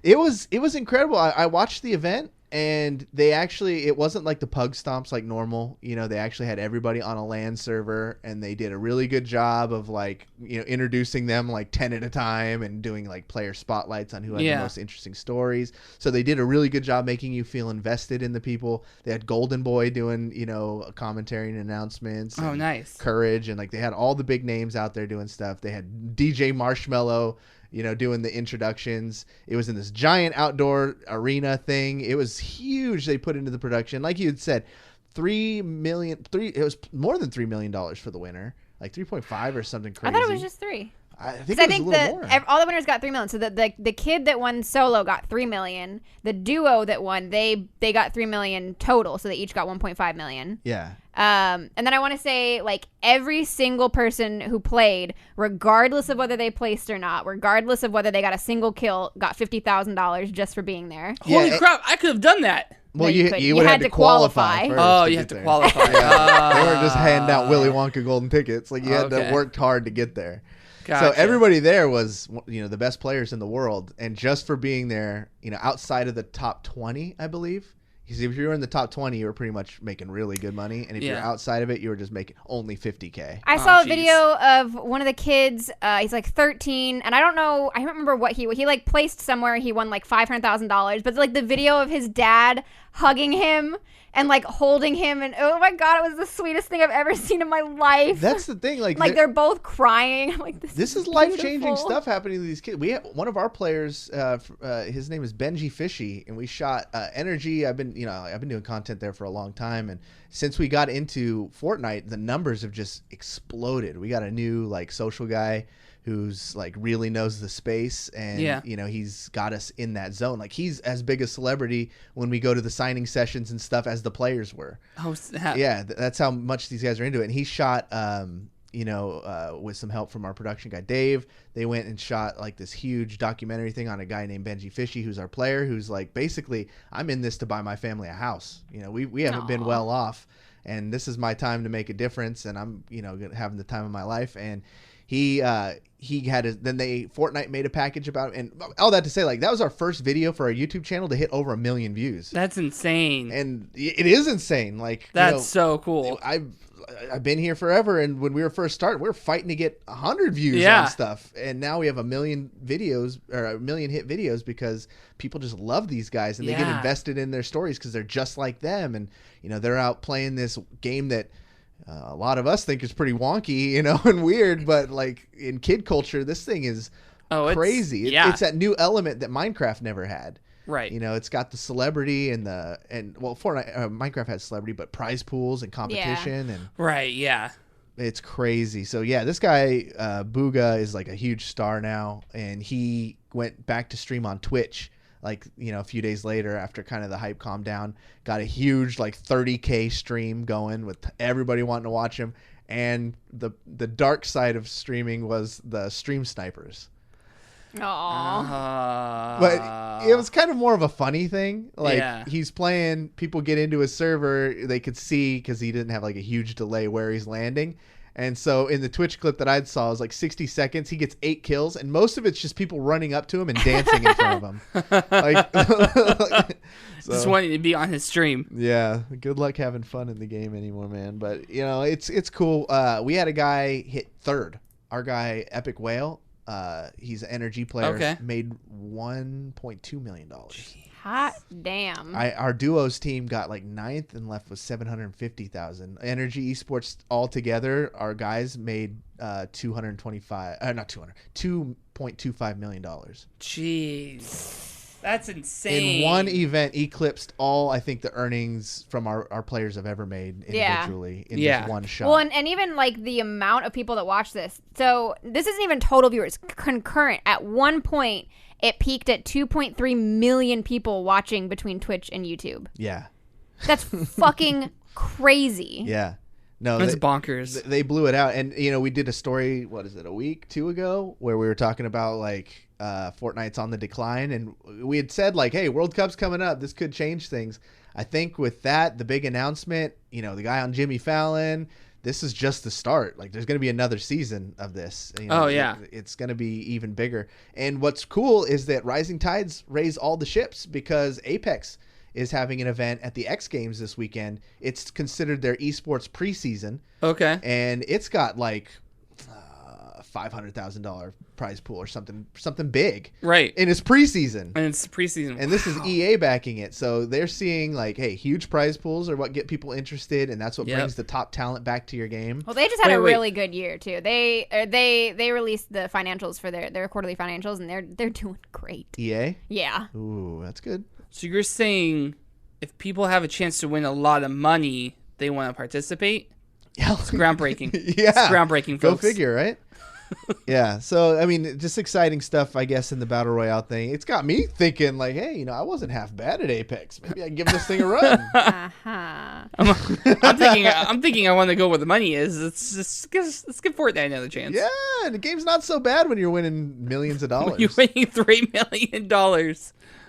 It was incredible. I watched the event. And it wasn't like the pug stomps like normal. You know, they actually had everybody on a LAN server, and they did a really good job of like, you know, introducing them like 10 at a time and doing like player spotlights on who had the most interesting stories. So they did a really good job making you feel invested in the people. They had Golden Boy doing, you know, commentary and announcements. Oh, and nice. Courage, and like they had all the big names out there doing stuff. They had DJ Marshmello, you know, doing the introductions. It was in this giant outdoor arena thing. It was huge. They put into the production. Like you had said, it was more than $3 million for the winner. Like 3.5 or something crazy. I thought it was just 3. I think it was a little more. All the winners got $3 million. So the kid that won solo got $3 million. The duo that won, they got $3 million total. So they each got $1.5 million. Yeah. And then I want to say, like, every single person who played, regardless of whether they placed or not, regardless of whether they got a single kill, got $50,000 just for being there. Holy crap! I could have done that. Well, No, you you would have to qualify. First Oh, to you get have to there. qualify. They weren't just handing out Willy Wonka golden tickets. Like you had Okay. to work hard to get there. Gotcha. So everybody there was, you know, the best players in the world, and just for being there, you know, outside of the top 20, I believe. Because if you were in the top 20, you were pretty much making really good money, and if you're outside of it, you were just making only $50K. I saw a jeez. video of one of the kids. He's like 13, and I don't remember what he like placed somewhere. He won like $500,000, but like the video of his dad hugging him and like holding him, and oh my god, it was the sweetest thing I've ever seen in my life. That's the thing, like they're both crying. I'm like, this is life-changing stuff happening to these kids. We have one of our players, his name is Benjy Fishy, and we shot Energy. I've been doing content there for a long time, and since we got into Fortnite, the numbers have just exploded. We got a new like social guy who's like really knows the space, and you know, he's got us in that zone. Like he's as big a celebrity when we go to the signing sessions and stuff as the players were. Oh, snap. Yeah, that's how much these guys are into it. And he shot with some help from our production guy Dave. They went and shot like this huge documentary thing on a guy named Benjy Fishy, who's our player, who's like, basically, I'm in this to buy my family a house. You know, we haven't been well off, and this is my time to make a difference, and I'm, you know, having the time of my life. And Fortnite made a package about it, and all that to say, like, that was our first video for our YouTube channel to hit over 1 million views. That's insane. And it is insane. Like, that's so cool. I've been here forever, and when we were first starting, we were fighting to get 100 views on stuff, and now we have 1 million videos, or 1 million hit videos, because people just love these guys, and they get invested in their stories because they're just like them, and you know, they're out playing this game that a lot of us think is pretty wonky, you know, and weird, but like in kid culture, this thing is crazy. It's that new element that Minecraft never had. Right. You know, it's got the celebrity and Fortnite, Minecraft has celebrity, but prize pools and competition and right. Yeah. It's crazy. So yeah, this guy Bugha is like a huge star now, and he went back to stream on Twitch. Like, you know, a few days later, after kind of the hype calmed down, got a huge like 30K stream going with everybody wanting to watch him. And the dark side of streaming was the stream snipers. Aww. But it was kind of more of a funny thing. Like he's playing, people get into his server, they could see because he didn't have like a huge delay where he's landing. And so in the Twitch clip that I saw, it was like 60 seconds. He gets 8 kills, and most of it's just people running up to him and dancing in front of him. Like, just wanting to be on his stream. Yeah, good luck having fun in the game anymore, man. But you know, it's cool. We had a guy hit 3rd. Our guy Epic Whale. He's an energy player. Okay. Made $1.2 million. Hot damn. Our duos team got like 9th and left with $750,000. Energy Esports altogether, our guys made $2.25 million. Jeez, that's insane. In one event, eclipsed all, I think, the earnings from our players have ever made individually in just one shot. Well, and even like the amount of people that watch this. So this isn't even total viewers. Concurrent. At one point, it peaked at 2.3 million people watching between Twitch and YouTube. Yeah. That's fucking crazy. Yeah. No, That's bonkers. They blew it out. And, we did a story, what is it, a week, 2 ago, where we were talking about, like, Fortnite's on the decline. And we had said, like, hey, World Cup's coming up. This could change things. I think with that, the big announcement, the guy on Jimmy Fallon, this is just the start. Like, there's going to be another season of this. It's going to be even bigger. And what's cool is that Rising Tides raise all the ships because Apex is having an event at the X Games this weekend. It's considered their esports preseason. Okay. And it's got like $500,000 prize pool or something big. Right. And it's preseason. And it's preseason. And this is EA backing it. So they're seeing like, hey, huge prize pools are what get people interested, and that's what brings the top talent back to your game. Well, they just had a really good year too. They released the financials for their quarterly financials, and they're doing great. EA? Yeah. Ooh, that's good. So you're saying if people have a chance to win a lot of money, they want to participate? Yeah. It's groundbreaking. Yeah. It's groundbreaking, folks. Go figure, right? Yeah. So, I mean, just exciting stuff, I guess, in the Battle Royale thing. It's got me thinking, like, hey, I wasn't half bad at Apex. Maybe I can give this thing a run. I'm thinking I want to go where the money is. Let's give Fortnite another chance. Yeah, the game's not so bad when you're winning millions of dollars. You're winning $3 million.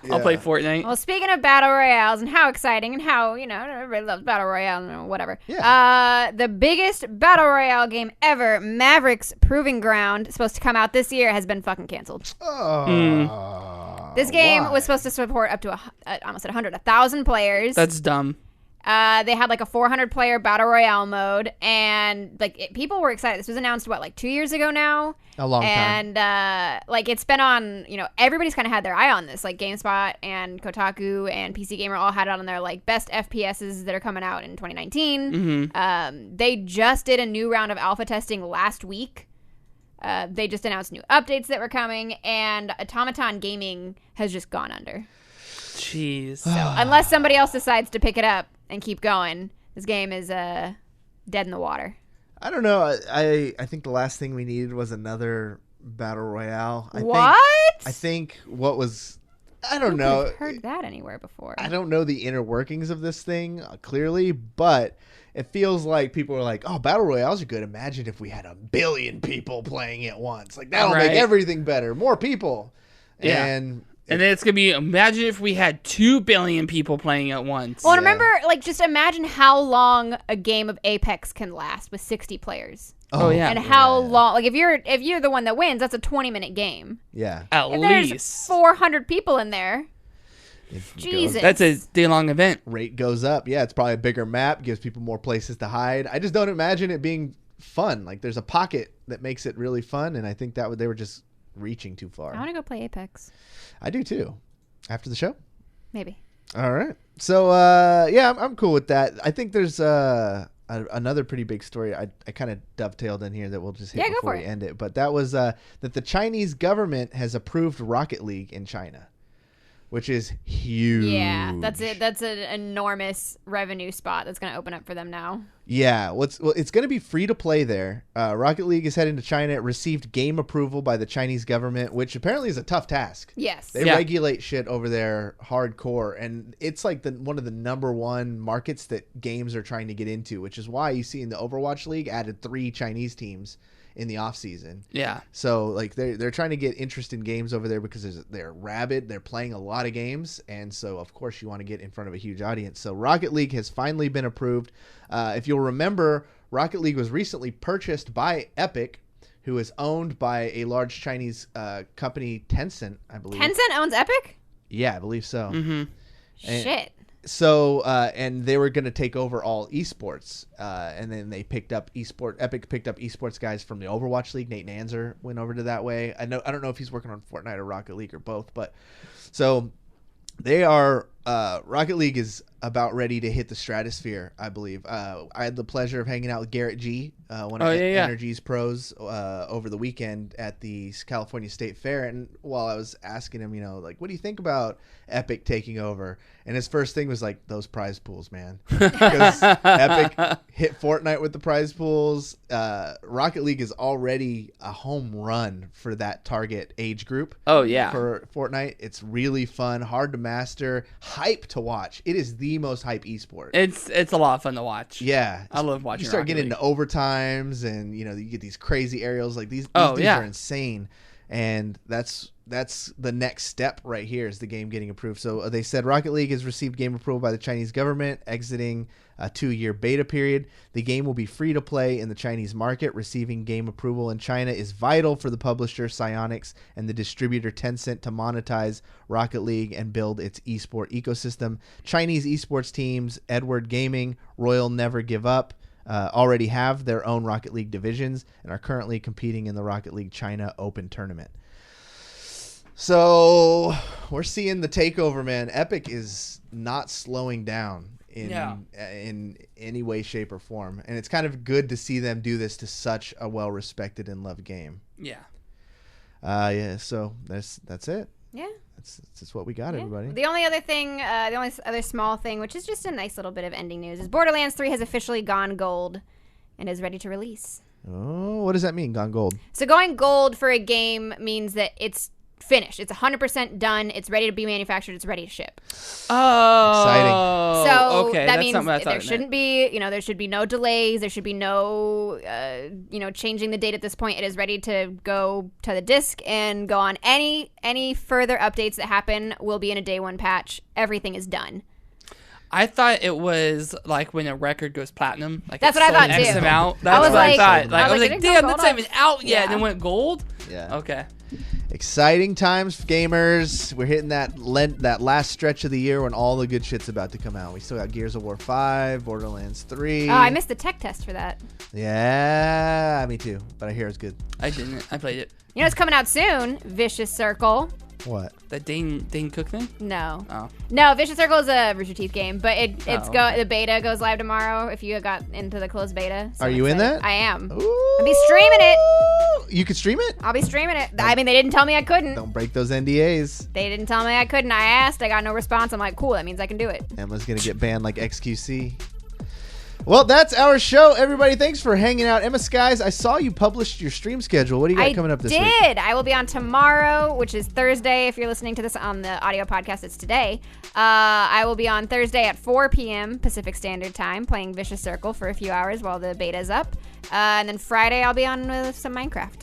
Yeah. I'll play Fortnite. Well, speaking of battle royales and how exciting and how, everybody loves battle royale and whatever. Yeah. The biggest battle royale game ever, Mavericks Proving Ground, supposed to come out this year, has been fucking canceled. Oh. This game was supposed to support up to almost 1,000 players. That's dumb. They had like a 400-player battle royale mode, and people were excited. This was announced 2 years ago now. A long time. And it's been on. Everybody's kind of had their eye on this. Like GameSpot and Kotaku and PC Gamer all had it on their best FPSs that are coming out in 2019. Mm-hmm. They just did a new round of alpha testing last week. They just announced new updates that were coming, and Automaton Gaming has just gone under. Jeez. So unless somebody else decides to pick it up and keep going, this game is dead in the water. I don't know. I think the last thing we needed was another battle royale. I think what was... I don't know. I've heard that anywhere before. I don't know the inner workings of this thing clearly, but it feels like people are like, oh, battle royales are good. Imagine if we had 1 billion people playing at once. Like, that'll make everything better. More people. Yeah. And then it's going to be, imagine if we had 2 billion people playing at once. Well, remember, just imagine how long a game of Apex can last with 60 players. Oh, yeah. And how long, if you're the one that wins, that's a 20-minute game. Yeah. At There's least 400 people in there. Jesus. That's a day-long event. Rate goes up. Yeah, it's probably a bigger map, gives people more places to hide. I just don't imagine it being fun. Like, there's a pocket that makes it really fun, and I think they were just reaching too far. I want to go play Apex. I do too. After the show? Maybe. All right. So, I'm cool with that. I think there's another pretty big story I kind of dovetailed in here that we'll just hit before we end it. But that was that the Chinese government has approved Rocket League in China, which is huge. Yeah, that's it. That's an enormous revenue spot that's going to open up for them now. Yeah, it's going to be free to play there. Rocket League is heading to China. It received game approval by the Chinese government, which apparently is a tough task. Yes. They regulate shit over there hardcore, and it's like one of the number one markets that games are trying to get into, which is why you see in the Overwatch League added 3 Chinese teams in the off season. Yeah. So they're trying to get interest in games over there because they're rabid. They're playing a lot of games, and so of course you want to get in front of a huge audience. So Rocket League has finally been approved. If you'll remember, Rocket League was recently purchased by Epic, who is owned by a large Chinese company, Tencent, I believe. Tencent owns Epic? Yeah, I believe so. Mm-hmm. Shit. So, and they were going to take over all esports, and then they picked up Epic picked up esports guys from the Overwatch League. Nate Nanzer went over to that way. I don't know if he's working on Fortnite or Rocket League or both, but so they are. Rocket League is about ready to hit the stratosphere, I believe. I had the pleasure of hanging out with Garrett G, one of Energy's pros, over the weekend at the California State Fair. And while I was asking him, what do you think about Epic taking over? And his first thing was like, those prize pools, man. Because Epic hit Fortnite with the prize pools. Rocket League is already a home run for that target age group. Oh, yeah. For Fortnite. It's really fun, hard to master, hype to watch. It is the most hype esport. It's a lot of fun to watch. Yeah, I love watching. You start Rocket getting League. into overtimes, and you get these crazy aerials. Like these dudes are insane, and that's the next step right here is the game getting approved. So they said Rocket League has received game approval by the Chinese government, exiting a 2-year beta period. The game will be free to play in the Chinese market. Receiving game approval in China is vital for the publisher Psyonix and the distributor Tencent to monetize Rocket League and build its esport ecosystem. Chinese esports teams, Edward Gaming, Royale Never Give Up, already have their own Rocket League divisions and are currently competing in the Rocket League China Open Tournament. So we're seeing the takeover, man. Epic is not slowing down in any way, shape, or form, and it's kind of good to see them do this to such a well-respected and loved game. Yeah. So that's it. Yeah. That's what we got, everybody. The only other thing, the only other small thing, which is just a nice little bit of ending news, is Borderlands 3 has officially gone gold and is ready to release. Oh, what does that mean, gone gold? So going gold for a game means that it's finished. It's 100% done. It's ready to be manufactured. It's ready to ship. Oh, exciting. So okay, that that's means something I thought there it shouldn't be, there should be no delays. There should be no, changing the date at this point. It is ready to go to the disc and go on. Any further updates that happen will be in a day one patch. Everything is done. I thought it was like when a record goes platinum. Like That's it's what I sold thought, X too. amount. That's I was what I like- thought. I was like, damn, it didn't go that's not gold even out yet. Yeah. And it went gold. Yeah. Okay. Exciting times for gamers. We're hitting that last stretch of the year when all the good shit's about to come out. We still got Gears of War 5, Borderlands 3. Oh, I missed the tech test for that. Yeah, me too. But I hear it's good. I didn't. I played it. You know it's coming out soon. Vicious Circle. What? That Dane Cook thing? No. Oh. No, Vicious Circle is a Rooster Teeth game, but okay. the beta goes live tomorrow if you got into the closed beta. So Are you in that? I am. Ooh. I'll be streaming it. You could stream it? I'll be streaming it. I mean, they didn't tell me I couldn't. Don't break those NDAs. They didn't tell me I couldn't. I asked. I got no response. I'm like, cool. That means I can do it. Emma's going to get banned like XQC. Well, that's our show, everybody. Thanks for hanging out. Emmaskies, I saw you published your stream schedule. What do you got coming up this week? I did. I will be on tomorrow, which is Thursday. If you're listening to this on the audio podcast, it's today. I will be on Thursday at 4 p.m. Pacific Standard Time playing Vicious Circle for a few hours while the beta's up. And then Friday, I'll be on with some Minecraft.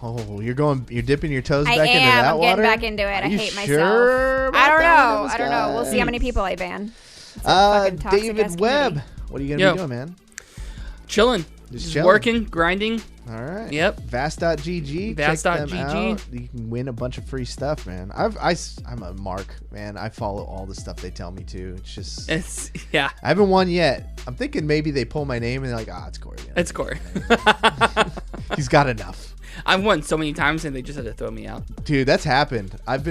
Oh, you're dipping your toes back into that I'm water? getting back into it. Are I you hate sure myself. I don't know. about I don't that, know. We'll see how many people I ban. It's a fucking toxic-ass David Webb, community. what are you going to be doing, man? Chilling. Just Just chilling. working, grinding. All right. Yep. Vast.gg. Vast.gg. Check them out. You can win a bunch of free stuff, man. I'm a mark, man. I follow all the stuff they tell me to. It's just... Yeah. I haven't won yet. I'm thinking maybe they pull my name and they're like, it's Cory. It's Cory. He's got enough. I've won so many times and they just had to throw me out. Dude, that's happened. I've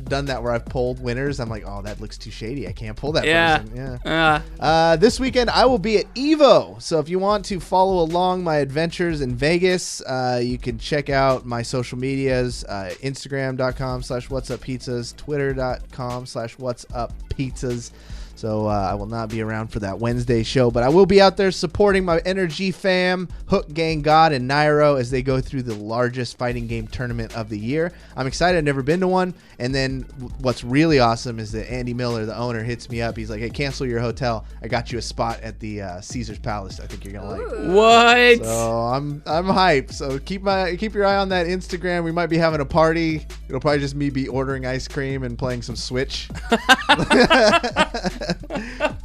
done that where I've pulled winners. I'm like, that looks too shady. I can't pull that person. Yeah. This weekend I will be at Evo. So if you want to follow along my adventures in Vegas, you can check out my social medias, Instagram.com/whatsuppizzas, Twitter.com/whatsuppizzas. So I will not be around for that Wednesday show, but I will be out there supporting my Energy fam, Hook Gang God, and Nairo as they go through the largest fighting game tournament of the year. I'm excited. I've never been to one. And then what's really awesome is that Andy Miller, the owner, hits me up. He's like, hey, cancel your hotel. I got you a spot at the Caesar's Palace. I think you're going to like. What? So I'm hyped. So keep your eye on that Instagram. We might be having a party. It'll probably just me be ordering ice cream and playing some Switch.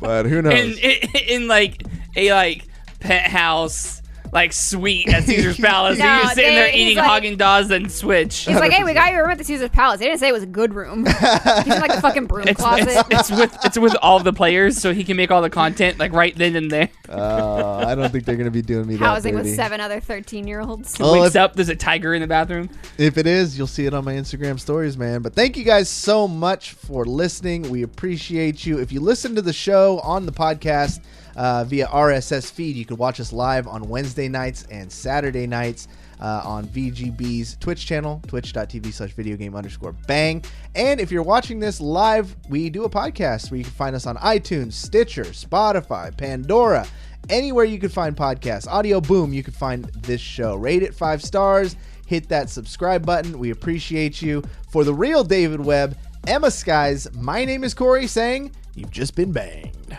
But who knows? In like a penthouse suite at Caesar's Palace. No, and you're sitting there he's eating like- Haagen-Dazs and Switch. He's like, hey, we got your room at the Caesar's Palace. They didn't say it was a good room. He's in the fucking broom closet. It's with all the players, so he can make all the content right then and there. I don't think they're gonna be doing me that Housing dirty. with 7 other 13-year-olds. Well, Wakes up, there's a tiger in the bathroom. If it is, you'll see it on my Instagram stories, man. But thank you guys so much for listening. We appreciate you. If you listen to the show on the podcast via RSS feed, you can watch us live on Wednesday nights and Saturday nights on VGB's Twitch channel, twitch.tv/videogame_bang. And if you're watching this live, we do a podcast where you can find us on iTunes, Stitcher, Spotify, Pandora, anywhere you can find podcasts. Audio Boom, you can find this show. Rate it 5 stars. Hit that subscribe button. We appreciate you. For the real David Webb, Emmaskies, my name is Cory, saying you've just been banged.